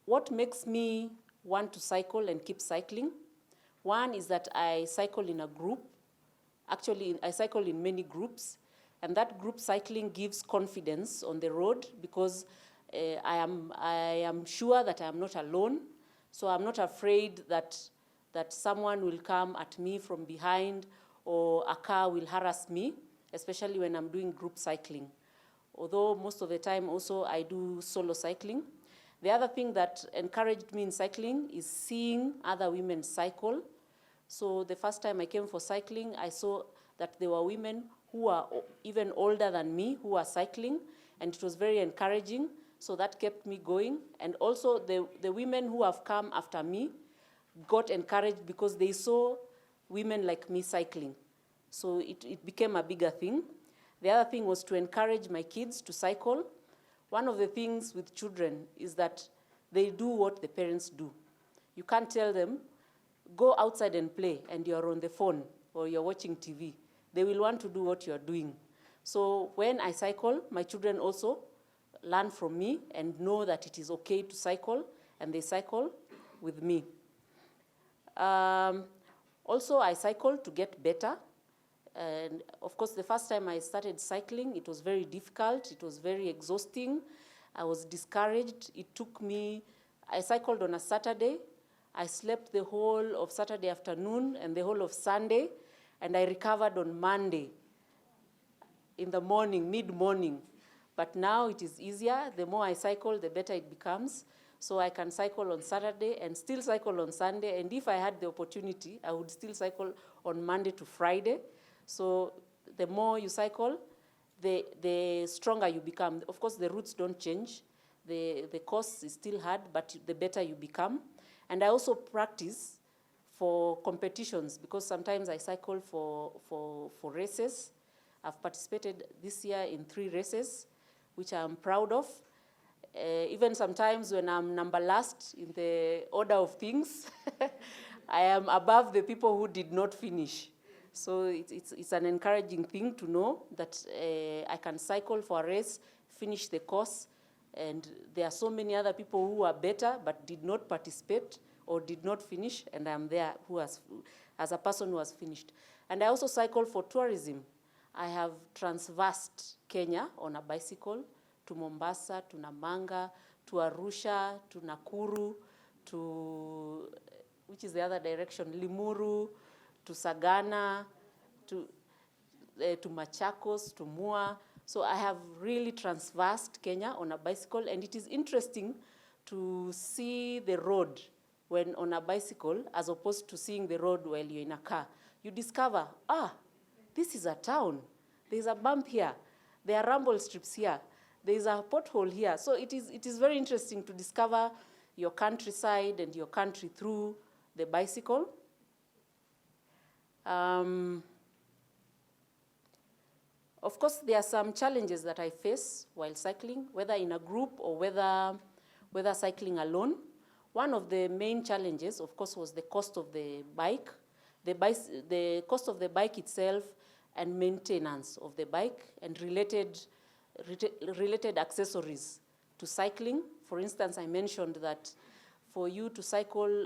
Speaker 3: what makes me want to cycle and keep cycling? One is that I cycle in a group. Actually, I cycle in many groups, and that group cycling gives confidence on the road, because I am sure that I am not alone. So I'm not afraid that someone will come at me from behind, or a car will harass me, especially when I'm doing group cycling. Although most of the time also I do solo cycling. The other thing that encouraged me in cycling is seeing other women cycle. So the first time I came for cycling, I saw that there were women who are even older than me who are cycling, and it was very encouraging. So that kept me going. And also the women who have come after me got encouraged because they saw women like me cycling. So it became a bigger thing. The other thing was to encourage my kids to cycle. One of the things with children is that they do what the parents do. You can't tell them, go outside and play, and you're on the phone or you're watching TV. They will want to do what you're doing. So when I cycle, my children also learn from me and know that it is okay to cycle, and they cycle with me. Also, I cycle to get better. And of course, the first time I started cycling, it was very difficult. It was very exhausting. I was discouraged. It took me, I cycled on a Saturday. I slept the whole of Saturday afternoon and the whole of Sunday, and I recovered on Monday in the morning, mid-morning. But now it is easier. The more I cycle, the better it becomes. So I can cycle on Saturday and still cycle on Sunday. And if I had the opportunity, I would still cycle on Monday to Friday. So the more you cycle, the stronger you become. Of course, the routes don't change. The course is still hard, but the better you become. And I also practice for competitions, because sometimes I cycle for races. I've participated this year in 3 races, which I'm proud of. Even sometimes when I'm number last in the order of things, I am above the people who did not finish. So it's an encouraging thing to know that I can cycle for a race, finish the course, and there are so many other people who are better but did not participate or did not finish, and I'm there as a person who has finished. And I also cycle for tourism. I have transversed Kenya on a bicycle to Mombasa, to Namanga, to Arusha, to Nakuru, to, which is the other direction, Limuru, to Sagana, to Machakos, to Mua. So I have really transversed Kenya on a bicycle, and it is interesting to see the road when on a bicycle as opposed to seeing the road while you're in a car. You discover, this is a town. There's a bump here. There are rumble strips here. There's a pothole here. So it is very interesting to discover your countryside and your country through the bicycle. Of course, there are some challenges that I face while cycling, whether in a group or whether cycling alone. One of the main challenges, of course, was the cost of the bike. The cost of the bike itself and maintenance of the bike and related accessories to cycling. For instance, I mentioned that for you to cycle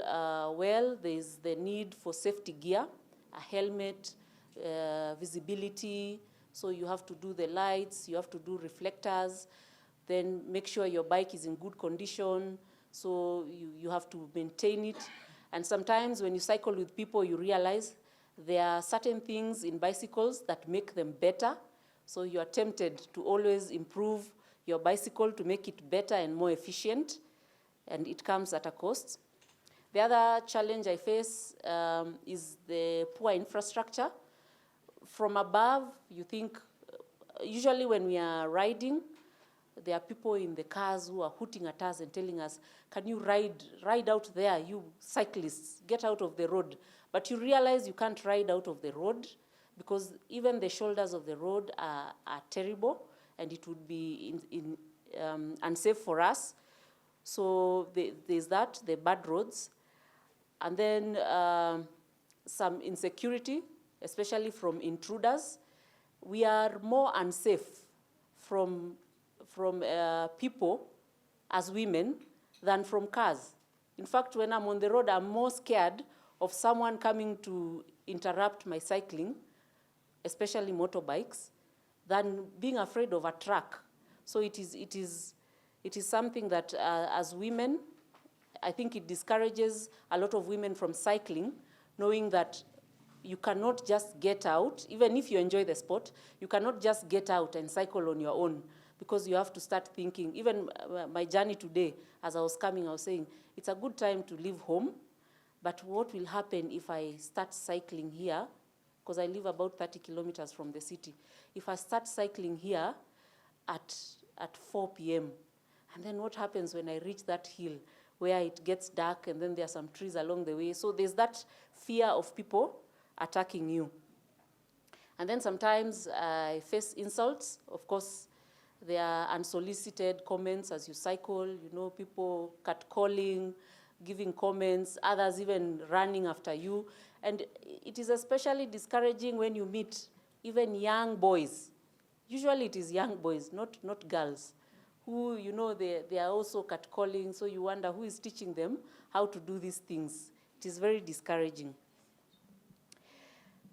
Speaker 3: well, there's the need for safety gear, a helmet, visibility. So you have to do the lights, you have to do reflectors, then make sure your bike is in good condition. So you have to maintain it. And sometimes when you cycle with people, you realize there are certain things in bicycles that make them better. So you are tempted to always improve your bicycle to make it better and more efficient, and it comes at a cost. The other challenge I face is the poor infrastructure. From above, you think, usually when we are riding, there are people in the cars who are hooting at us and telling us, can you ride out there, you cyclists, get out of the road. But you realize you can't ride out of the road because even the shoulders of the road are terrible, and it would be unsafe for us. So there's that, the bad roads. And then some insecurity, especially from intruders. We are more unsafe from people as women than from cars. In fact, when I'm on the road, I'm more scared of someone coming to interrupt my cycling, especially motorbikes, than being afraid of a truck. So it is something that as women, I think it discourages a lot of women from cycling, knowing that you cannot just get out, even if you enjoy the sport, you cannot just get out and cycle on your own, because you have to start thinking. Even my journey today, as I was coming, I was saying, it's a good time to leave home, but what will happen if I start cycling here, because I live about 30 kilometers from the city. If I start cycling here at 4 p.m., and then what happens when I reach that hill where it gets dark and then there are some trees along the way? So there's that fear of people attacking you. And then sometimes I face insults. Of course, there are unsolicited comments as you cycle, people catcalling, giving comments, others even running after you. And it is especially discouraging when you meet even young boys Usually it is young boys, not girls, who, you know, they are also catcalling, so you wonder who is teaching them how to do these things. It is very discouraging.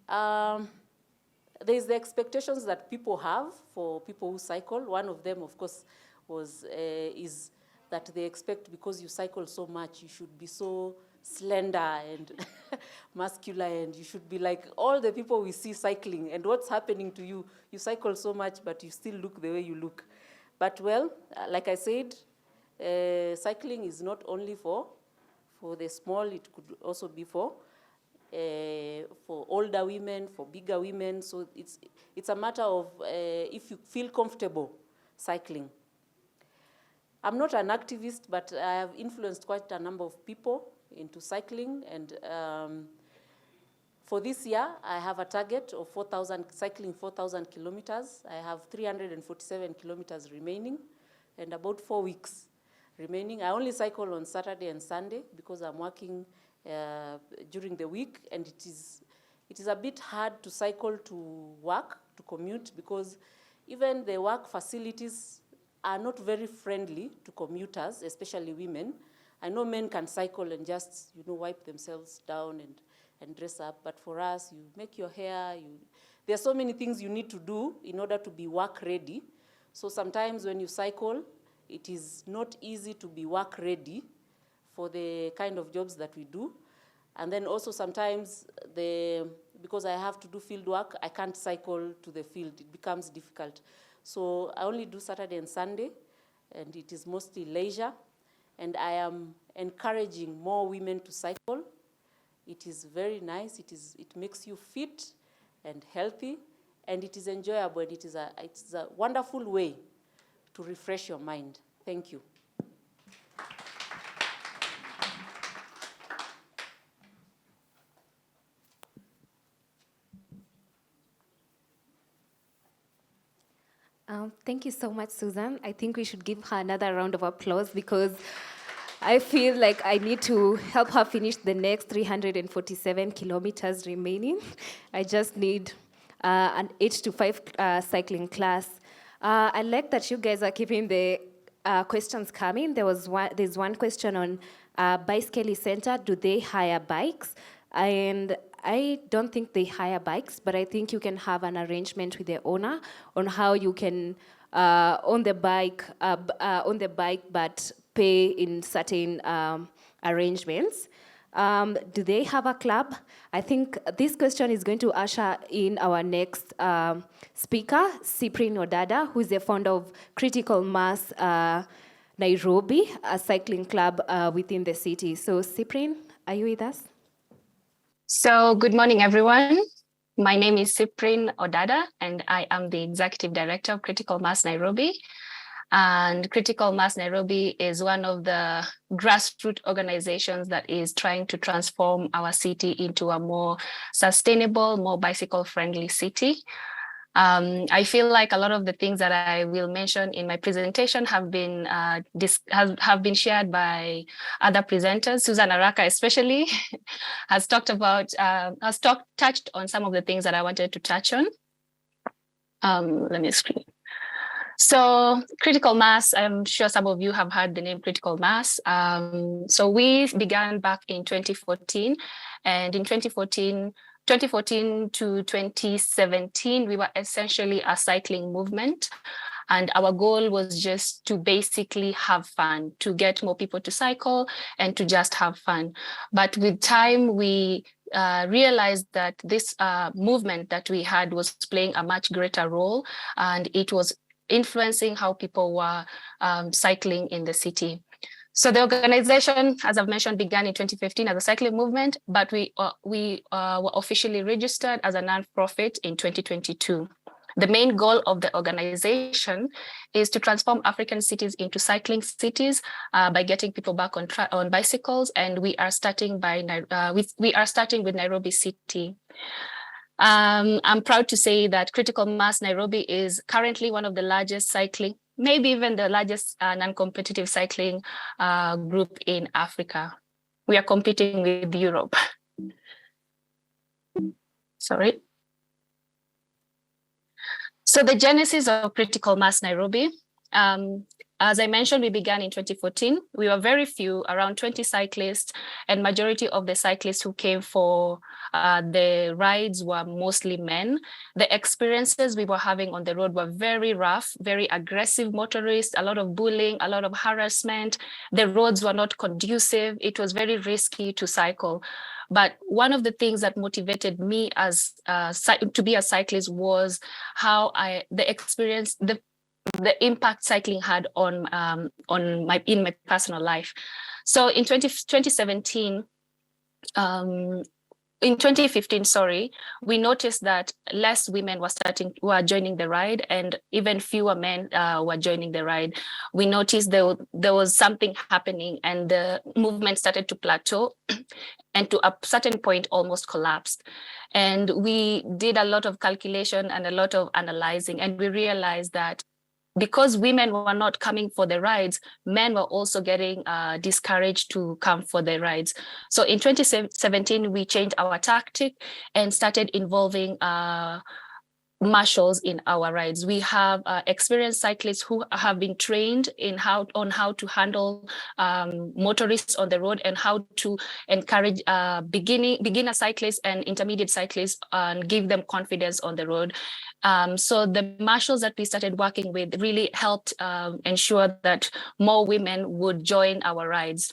Speaker 3: There's the expectations that people have for people who cycle. One of them, of course, is that they expect because you cycle so much, you should be so slender and muscular, and you should be like all the people we see cycling. And what's happening to you? You cycle so much, but you still look the way you look. But well, like I said, cycling is not only for the small, it could also be for older women, for bigger women. So it's a matter of if you feel comfortable cycling. I'm not an activist, but I have influenced quite a number of people into cycling. And for this year, I have a target of cycling 4,000 kilometers. I have 347 kilometers remaining and about 4 weeks remaining. I only cycle on Saturday and Sunday because I'm working during the week, and it is a bit hard to cycle to work, to commute, because even the work facilities are not very friendly to commuters, especially women. I know men can cycle and just, you know, wipe themselves down and dress up, but for us, you make your hair, there are so many things you need to do in order to be work ready. So sometimes when you cycle, it is not easy to be work ready for the kind of jobs that we do. And then also sometimes, because I have to do field work, I can't cycle to the field. It becomes difficult. So I only do Saturday and Sunday, and it is mostly leisure. And I am encouraging more women to cycle. It is very nice. It makes you fit and healthy, and it is enjoyable. It's a wonderful way to refresh your mind. Thank you.
Speaker 1: Thank you so much, Susan. I think we should give her another round of applause because I feel like I need to help her finish the next 347 kilometers remaining. I just need an 8 to 5 cycling class. I like that you guys are keeping the questions coming. There's one question on Bicycle Center. Do they hire bikes? And I don't think they hire bikes, but I think you can have an arrangement with the owner on how you can own the bike, but pay in certain arrangements. Do they have a club? I think this question is going to usher in our next speaker, Cyprian Odada, who is the founder of Critical Mass Nairobi, a cycling club within the city. So Cyprian, are you with us?
Speaker 4: So good morning, everyone. My name is Cyprian Odada, and I am the Executive Director of Critical Mass Nairobi. And Critical Mass Nairobi is one of the grassroots organizations that is trying to transform our city into a more sustainable, more bicycle-friendly city. I feel like a lot of the things that I will mention in my presentation have been shared by other presenters. Susan Araka especially has touched on some of the things that I wanted to touch on. Let me screen. So Critical Mass, I'm sure some of you have heard the name Critical Mass. So we began back in 2014, and in 2014 to 2017, we were essentially a cycling movement. And our goal was just to basically have fun, to get more people to cycle and to just have fun. But with time, we realized that this movement that we had was playing a much greater role, and it was influencing how people were cycling in the city. So the organization, as I've mentioned, began in 2015 as a cycling movement, but we were officially registered as a non-profit in 2022. The main goal of the organization is to transform African cities into cycling cities by getting people back on bicycles, and we are starting with Nairobi City. I'm proud to say that Critical Mass Nairobi is currently one of the largest cycling, maybe even the largest non-competitive cycling group in Africa. We are competing with Europe. Sorry. So the genesis of Critical Mass Nairobi, as I mentioned, we began in 2014. We were very few, around 20 cyclists, and majority of the cyclists who came for the rides were mostly men. The experiences we were having on the road were very rough, very aggressive motorists, a lot of bullying, a lot of harassment. The roads were not conducive. It was very risky to cycle. But one of the things that motivated me as to be a cyclist was how the impact cycling had on my personal life. So in 2017, in 2015, sorry, we noticed that less women were joining the ride, and even fewer men were joining the ride. We noticed there was something happening, and the movement started to plateau, and to a certain point almost collapsed. And we did a lot of calculation and a lot of analyzing, and we realized that because women were not coming for the rides, men were also getting discouraged to come for the rides. So in 2017, we changed our tactic and started involving marshals in our rides. We have experienced cyclists who have been trained on how to handle motorists on the road and how to encourage beginner cyclists and intermediate cyclists and give them confidence on the road. So the marshals that we started working with really helped ensure that more women would join our rides.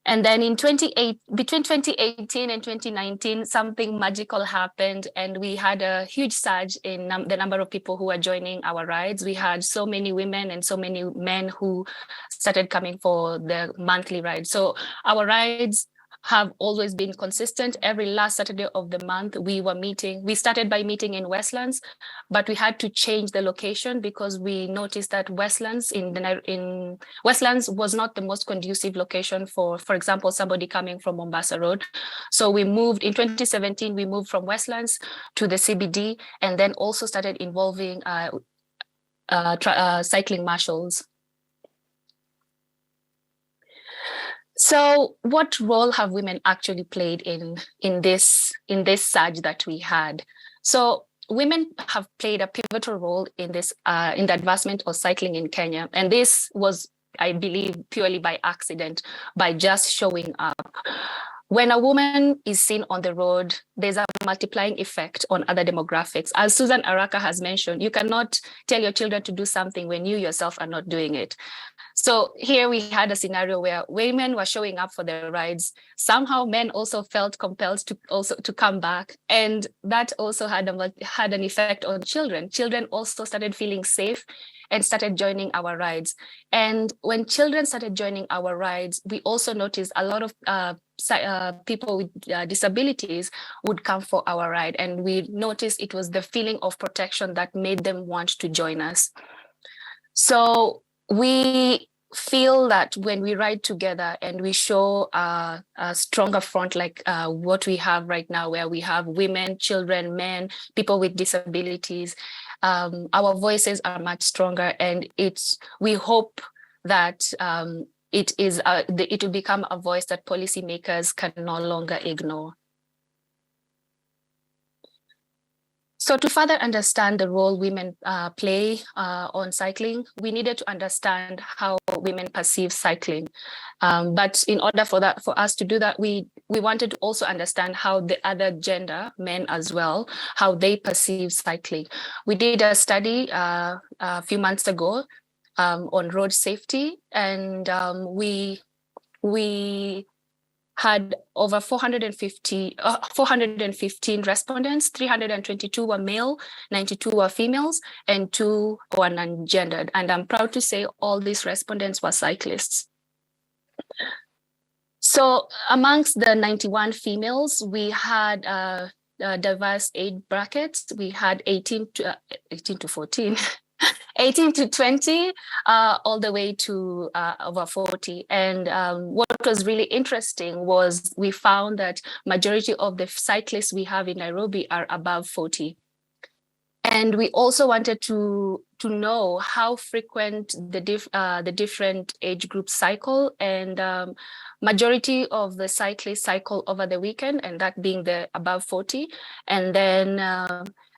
Speaker 4: And then between 2018 and 2019, something magical happened, and we had a huge surge in the number of people who were joining our rides. We had so many women and so many men who started coming for the monthly rides. So our rides have always been consistent. Every last Saturday of the month, we were meeting. We started by meeting in Westlands, but we had to change the location because we noticed that Westlands was not the most conducive location for example, somebody coming from Mombasa Road. So we moved in 2017. We moved from Westlands to the CBD, and then also started involving cycling marshals. So what role have women actually played in this surge that we had? So women have played a pivotal role in this in the advancement of cycling in Kenya. And this was, I believe, purely by accident, by just showing up. When a woman is seen on the road, there's a multiplying effect on other demographics. As Susan Araka has mentioned, you cannot tell your children to do something when you yourself are not doing it. So here we had a scenario where women were showing up for their rides. Somehow men also felt compelled to come back. And that also had an effect on children. Children also started feeling safe and started joining our rides. And when children started joining our rides, we also noticed a lot of people with disabilities would come for our ride. And we noticed it was the feeling of protection that made them want to join us. So we feel that when we ride together and we show a stronger front like what we have right now, where we have women, children, men, people with disabilities, our voices are much stronger, and we hope that it will become a voice that policymakers can no longer ignore. So to further understand the role women play on cycling, we needed to understand how women perceive cycling. But in order for us to do that, we wanted to also understand how the other gender, men as well, how they perceive cycling. We did a study a few months ago on road safety, and we had over 415 respondents. 322 were male, 92 were females, and 2 were non-gendered. And I'm proud to say all these respondents were cyclists. So amongst the 91 females, we had diverse age brackets. We had 18 to 14. 18 to 20, all the way to over 40. And what was really interesting was we found that majority of the cyclists we have in Nairobi are above 40. And we also wanted to know how frequent the different age groups cycle. And majority of the cyclists cycle over the weekend, and that being the above 40. And then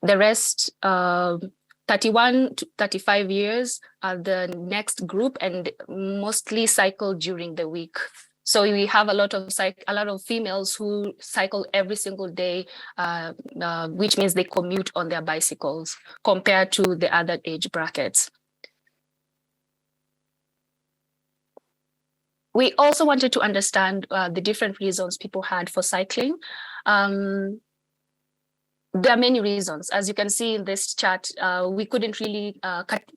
Speaker 4: The rest, 31 to 35 years are the next group, and mostly cycle during the week. So we have a lot of females who cycle every single day, which means they commute on their bicycles compared to the other age brackets. We also wanted to understand the different reasons people had for cycling. There are many reasons. As you can see in this chart, we couldn't really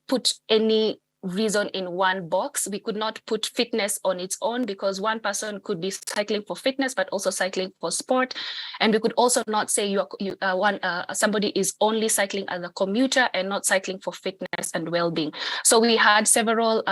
Speaker 4: put any reason in one box. We could not put fitness on its own, because one person could be cycling for fitness, but also cycling for sport. And we could also not say somebody is only cycling as a commuter and not cycling for fitness and well-being. So we had several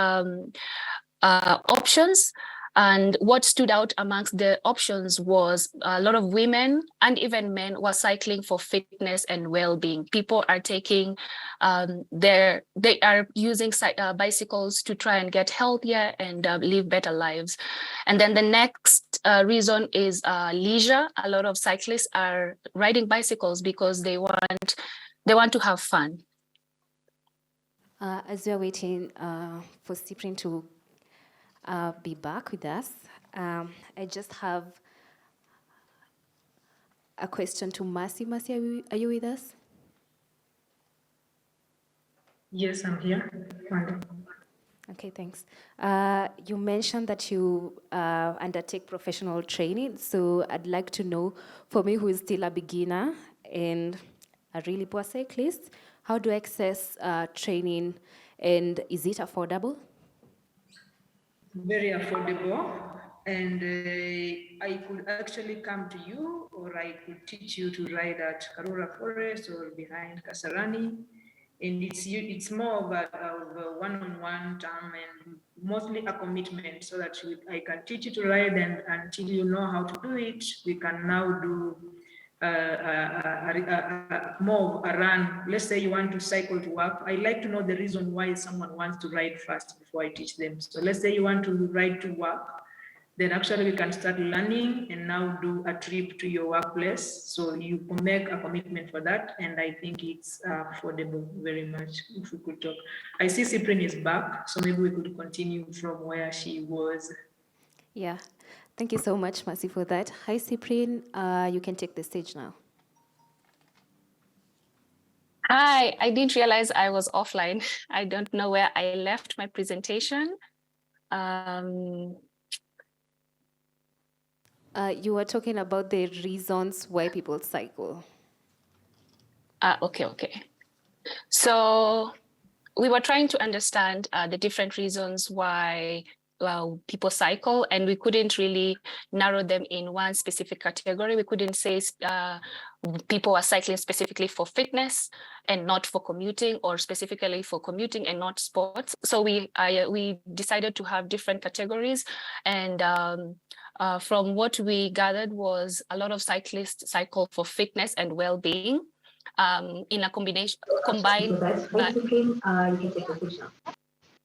Speaker 4: options. And what stood out amongst the options was a lot of women and even men were cycling for fitness and well-being. People are taking, they are using bicycles to try and get healthier and live better lives. And then the next reason is leisure. A lot of cyclists are riding bicycles because they want to have fun.
Speaker 1: As we are waiting for Cyprien to be back with us, I just have a question to Mercy. Mercy, are you with us?
Speaker 2: Yes, I'm here.
Speaker 1: Okay, thanks. You mentioned that you undertake professional training, so I'd like to know, for me who is still a beginner and a really poor cyclist, how do I access training, and is it affordable?
Speaker 2: Very affordable, and I could actually come to you, or I could teach you to ride at Karura Forest or behind Kasarani, and it's more of a one-on-one term and mostly a commitment, so that I can teach you to ride, and until you know how to do it, we can now do more of a run. Let's say you want to cycle to work. I like to know the reason why someone wants to ride first before I teach them. So let's say you want to ride to work, then actually we can start learning and now do a trip to your workplace. So you can make a commitment for that, and I think it's affordable very much. If we could talk, I see Cyprien is back, so maybe we could continue from where she was.
Speaker 1: Yeah, thank you so much, Mercy, for that. Hi, Cyprien, you can take the stage now.
Speaker 4: Hi, I didn't realize I was offline. I don't know where I left my presentation.
Speaker 1: You were talking about the reasons why people cycle.
Speaker 4: Okay. So we were trying to understand the different reasons why people cycle, and we couldn't really narrow them in one specific category. We couldn't say people are cycling specifically for fitness and not for commuting, or specifically for commuting and not sports. So we decided to have different categories, and from what we gathered was a lot of cyclists cycle for fitness and well-being. In a combined. You can take a picture.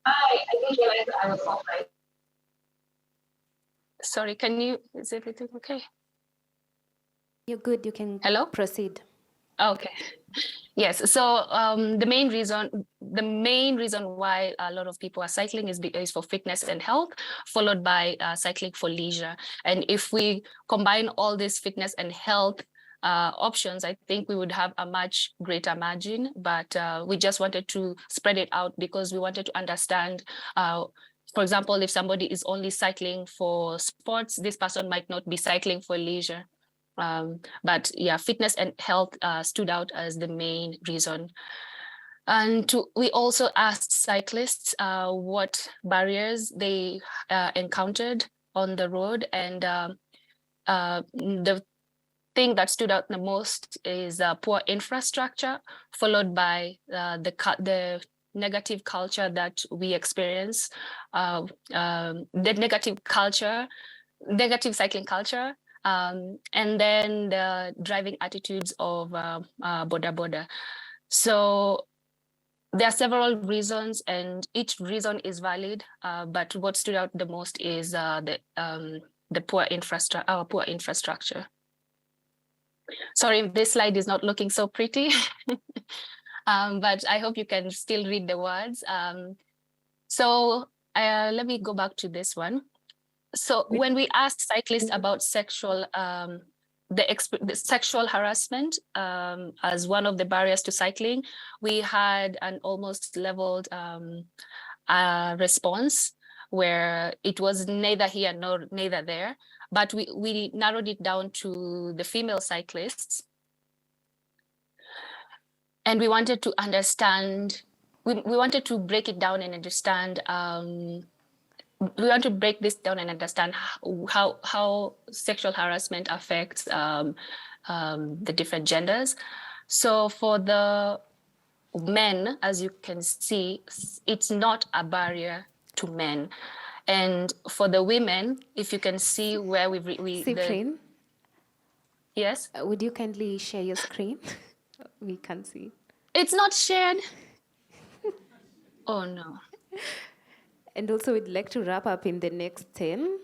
Speaker 4: I didn't realize I was offline. Sorry, is everything okay?
Speaker 1: You're good, you can proceed.
Speaker 4: Okay. Yes, so the main reason why a lot of people are cycling is for fitness and health, followed by cycling for leisure. And if we combine all this fitness and health options, I think we would have a much greater margin, but we just wanted to spread it out because we wanted to understand, for example, if somebody is only cycling for sports, this person might not be cycling for leisure. But yeah, fitness and health stood out as the main reason. And we also asked cyclists what barriers they encountered on the road, and the thing that stood out the most is poor infrastructure, followed by the negative culture that we experience, the negative cycling culture, and then the driving attitudes of boda. So there are several reasons, and each reason is valid, but what stood out the most is the poor infrastructure. Sorry, this slide is not looking so pretty, but I hope you can still read the words. So let me go back to this one. So when we asked cyclists about sexual the sexual harassment as one of the barriers to cycling, we had an almost leveled response where it was neither here nor neither there, but we narrowed it down to the female cyclists. And we wanted to understand, we wanted to break it down and understand we want to break this down and understand how sexual harassment affects the different genders. So for the men, as you can see, it's not a barrier to men. And for the women, if you can see where
Speaker 1: Cyprian,
Speaker 4: yes?
Speaker 1: would you kindly share your screen? We can't see.
Speaker 4: It's not shared. Oh no.
Speaker 1: And also we'd like to wrap up in the next 10.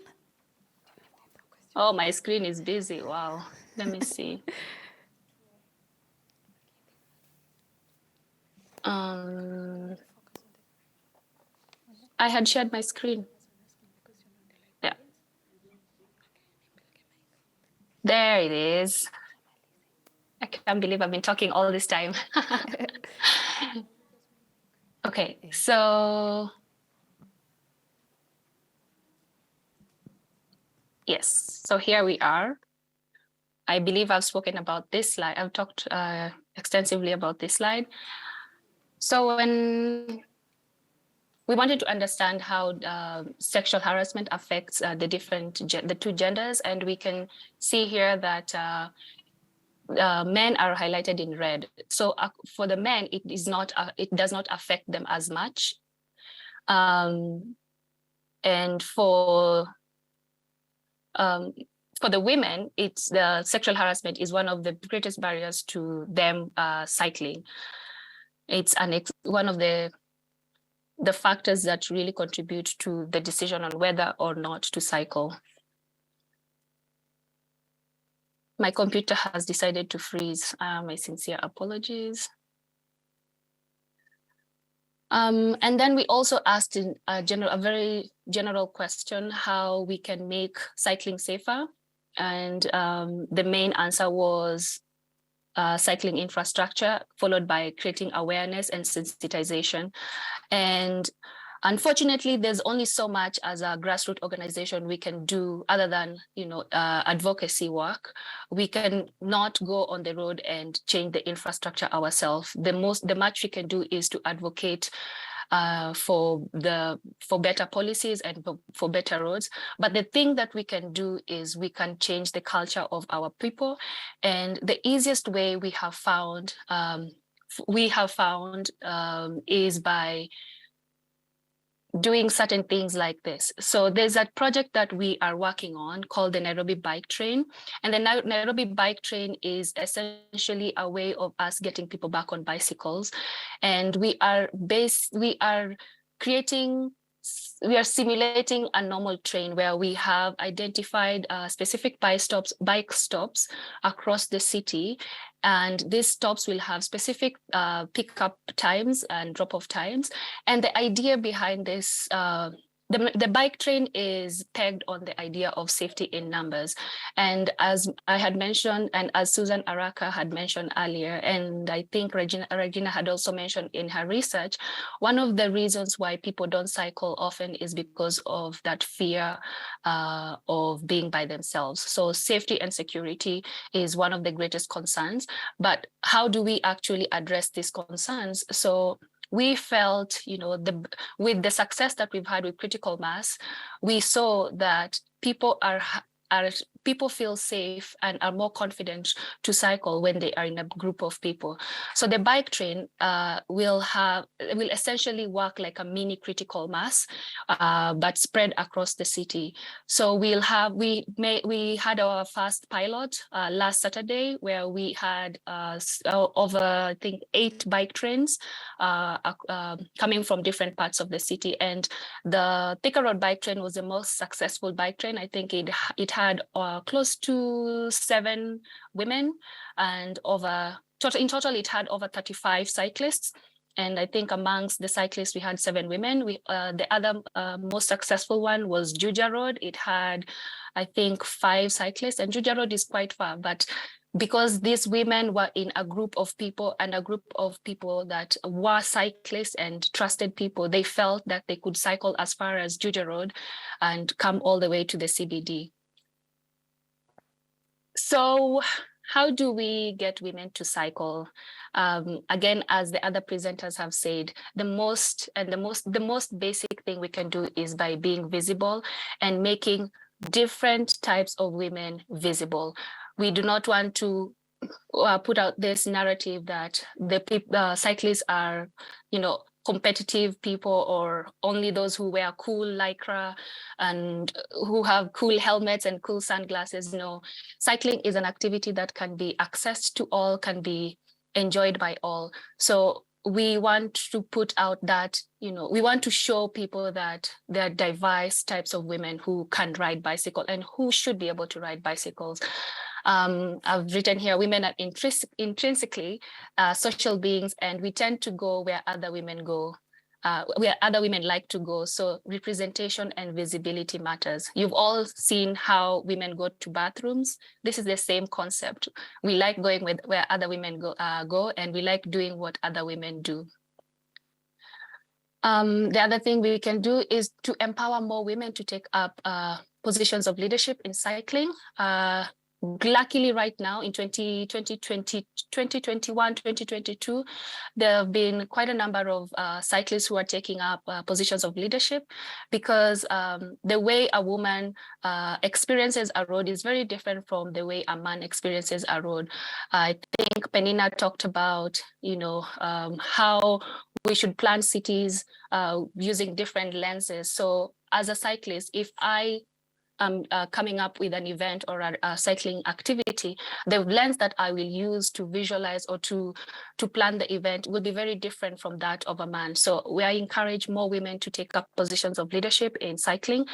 Speaker 4: Oh, my screen is busy. Wow. Let me see. I had shared my screen. Yeah. There it is. I can't believe I've been talking all this time. Okay, so yes, so here we are. I believe I've spoken about this slide. I've talked extensively about this slide. So when we wanted to understand how sexual harassment affects the two genders, and we can see here that men are highlighted in red. So for the men, it does not affect them as much. And for the women, it's the sexual harassment is one of the greatest barriers to them cycling. It's one of the factors that really contribute to the decision on whether or not to cycle. My computer has decided to freeze. My sincere apologies. And then we also asked a very general question, how we can make cycling safer. And the main answer was cycling infrastructure, followed by creating awareness and sensitization. And unfortunately, there's only so much as a grassroots organization we can do other than, advocacy work. We can not go on the road and change the infrastructure ourselves. The much we can do is to advocate for better policies and for better roads. But the thing that we can do is we can change the culture of our people. And the easiest way we have found is by doing certain things like this. So there's a project that we are working on called the Nairobi Bike Train. And the Nairobi Bike Train is essentially a way of us getting people back on bicycles. And we are simulating a normal train where we have identified specific bike stops across the city. And these stops will have specific pickup times and drop-off times. And the idea behind this, the bike train is pegged on the idea of safety in numbers. And as I had mentioned, and as Susan Araka had mentioned earlier, and I think Regina had also mentioned in her research, one of the reasons why people don't cycle often is because of that fear of being by themselves. So safety and security is one of the greatest concerns. But how do we actually address these concerns? So we felt, with the success that we've had with critical mass, we saw that people feel safe and are more confident to cycle when they are in a group of people. So the bike train will essentially work like a mini critical mass, but spread across the city. So we had our first pilot last Saturday, where we had over, I think, 8 bike trains coming from different parts of the city. And the Thika Road bike train was the most successful bike train. I think it had close to 7 women, and in total it had over 35 cyclists. And I think amongst the cyclists, we had 7 women. The other most successful one was Juja Road. It had, I think, 5 cyclists, and Juja Road is quite far, but because these women were in a group of people that were cyclists and trusted people, they felt that they could cycle as far as Juja Road and come all the way to the CBD. So how do we get women to cycle? Again, as the other presenters have said, the most basic thing we can do is by being visible and making different types of women visible. We do not want to put out this narrative that the cyclists are, competitive people, or only those who wear cool lycra and who have cool helmets and cool sunglasses. No, cycling is an activity that can be accessed to all, can be enjoyed by all. So we want to put out that, we want to show people that there are diverse types of women who can ride bicycle and who should be able to ride bicycles. I've written here, women are intrinsically social beings, and we tend to go where other women go, where other women like to go. So representation and visibility matters. You've all seen how women go to bathrooms. This is the same concept. We like going with where other women go, and we like doing what other women do. The other thing we can do is to empower more women to take up positions of leadership in cycling. Luckily, right now in 2021, 2022, there have been quite a number of cyclists who are taking up positions of leadership, because the way a woman experiences a road is very different from the way a man experiences a road. I think Penina talked about, how we should plan cities using different lenses. So as a cyclist, if I coming up with an event or a cycling activity, the lens that I will use to visualize or to plan the event will be very different from that of a man. So we encourage more women to take up positions of leadership in cycling,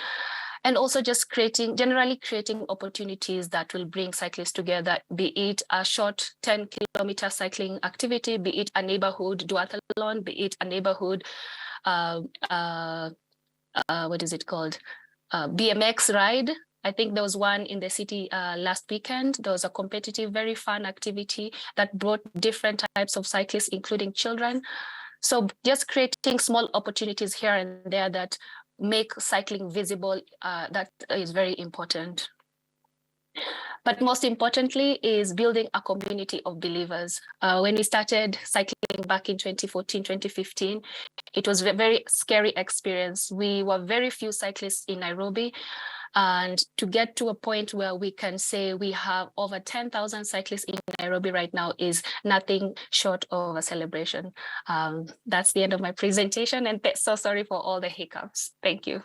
Speaker 4: and also just generally creating opportunities that will bring cyclists together, be it a short 10-kilometer cycling activity, be it a neighborhood duathlon, be it a neighborhood, what is it called? BMX ride. I think there was one in the city last weekend. There was a competitive, very fun activity that brought different types of cyclists, including children. So just creating small opportunities here and there that make cycling visible, that is very important. But most importantly is building a community of believers. When we started cycling back in 2014, 2015, it was a very scary experience. We were very few cyclists in Nairobi, and to get to a point where we can say we have over 10,000 cyclists in Nairobi right now is nothing short of a celebration. That's the end of my presentation, and so sorry for all the hiccups. Thank you.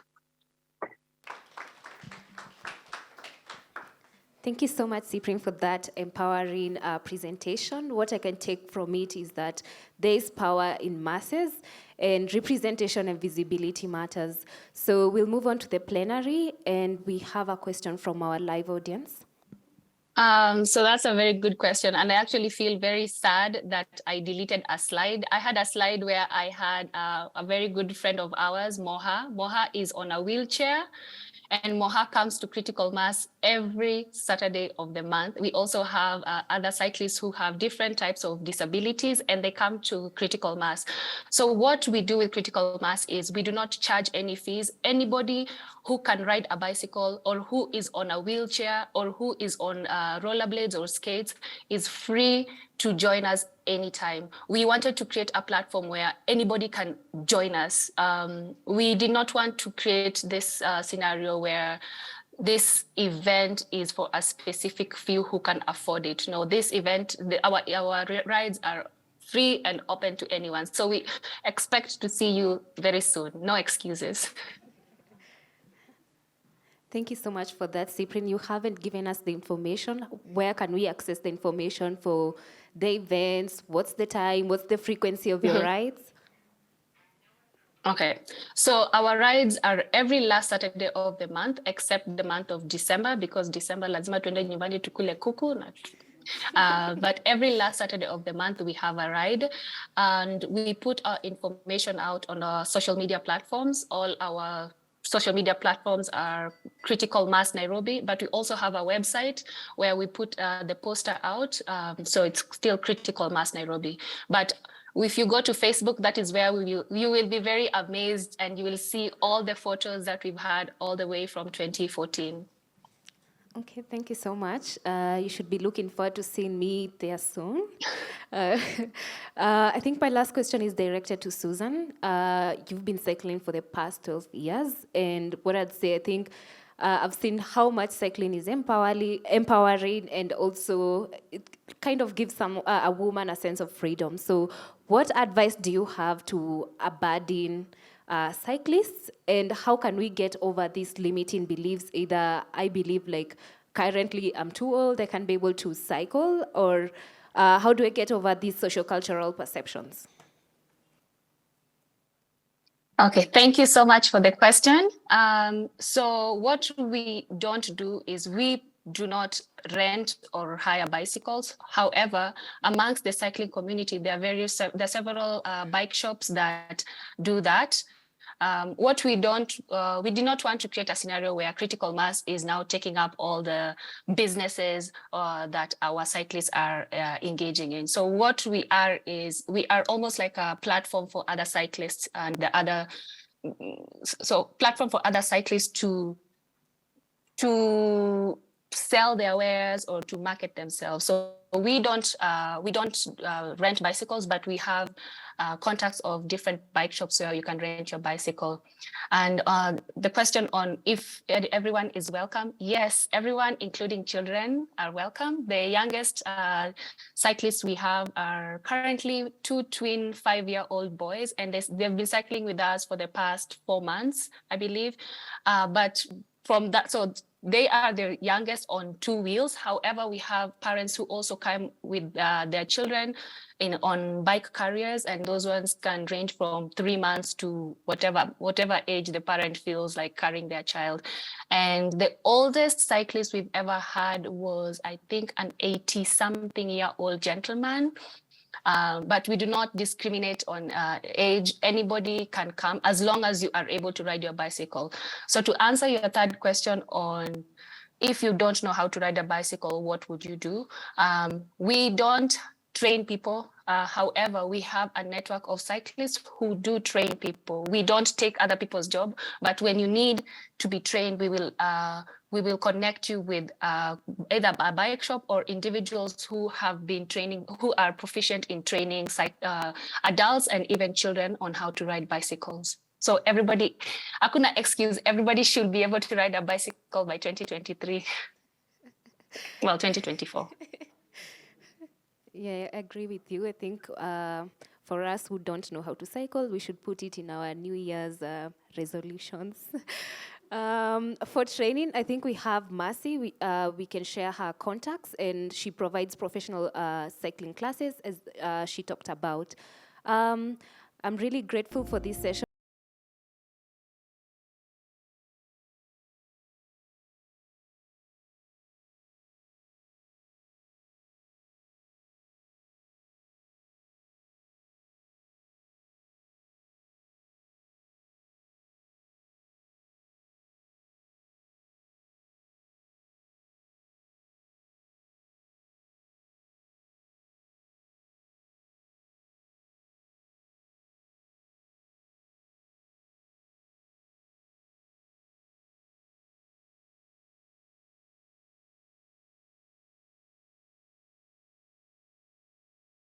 Speaker 1: Thank you so much, Cyprien, for that empowering presentation. What I can take from it is that there is power in masses, and representation and visibility matters. So we'll move on to the plenary, and we have a question from our live audience.
Speaker 4: So that's a very good question. And I actually feel very sad that I deleted a slide. I had a slide where I had a very good friend of ours, Moha. Moha is on a wheelchair, and Moha comes to Critical Mass every Saturday of the month. We also have other cyclists who have different types of disabilities, and they come to Critical Mass. So what we do with Critical Mass is we do not charge any fees. Anybody who can ride a bicycle, or who is on a wheelchair, or who is on rollerblades or skates is free to join us anytime. We wanted to create a platform where anybody can join us. We did not want to create this scenario where this event is for a specific few who can afford it. No, this event, our rides are free and open to anyone. So we expect to see you very soon. No excuses.
Speaker 1: Thank you so much for that, Cyprien. You haven't given us the information. Where can we access the information for the events? What's the time? What's the frequency of your rides?
Speaker 4: Okay, so our rides are every last Saturday of the month, except the month of December, because December lazima tuende nyumbani tukule kuku. But every last Saturday of the month, we have a ride, and we put our information out on our social media platforms. All our social media platforms are Critical Mass Nairobi, but we also have a website where we put the poster out. So it's still Critical Mass Nairobi. But if you go to Facebook, that is where you will be very amazed, and you will see all the photos that we've had all the way from 2014.
Speaker 1: Okay, thank you so much. You should be looking forward to seeing me there soon. I think my last question is directed to Susan. You've been cycling for the past 12 years, and what I'd say, I think I've seen how much cycling is empowering, and also it kind of gives a woman a sense of freedom. So what advice do you have to a budding cyclists, and how can we get over these limiting beliefs? Either I believe like currently I'm too old, I can't be able to cycle, or how do I get over these sociocultural perceptions?
Speaker 4: Okay, thank you so much for the question. So what we don't do is we do not rent or hire bicycles. However, amongst the cycling community, there are several bike shops that do that. What we do not want to create a scenario where critical mass is now taking up all the businesses that our cyclists are engaging in. So what we are is we are almost like a platform for other cyclists and the other, so platform for other cyclists to sell their wares or to market themselves. So we don't rent bicycles, but we have contacts of different bike shops where you can rent your bicycle. And the question on if everyone is welcome, yes, everyone, including children, are welcome. The youngest cyclists we have are currently 2 twin 5-year-old boys, and they've been cycling with us for the past 4 months, I believe. But from that, so they are the youngest on 2 wheels. However, we have parents who also come with their children on bike carriers, and those ones can range from 3 months to whatever age the parent feels like carrying their child. And the oldest cyclist we've ever had was, I think, an 80-something-year-old gentleman. But we do not discriminate on age. Anybody can come as long as you are able to ride your bicycle. So to answer your third question on if you don't know how to ride a bicycle, what would you do? We don't train people. However, we have a network of cyclists who do train people. We don't take other people's job, but when you need to be trained, we will connect you with either a bike shop or individuals who have been training, who are proficient in training adults and even children on how to ride bicycles. So everybody, hakuna excuse, everybody should be able to ride a bicycle by 2023. Well, 2024.
Speaker 1: Yeah, I agree with you. I think for us who don't know how to cycle, we should put it in our New Year's resolutions. For training, I think we have Mercy. We can share her contacts, and she provides professional cycling classes, as she talked about. I'm really grateful for this session.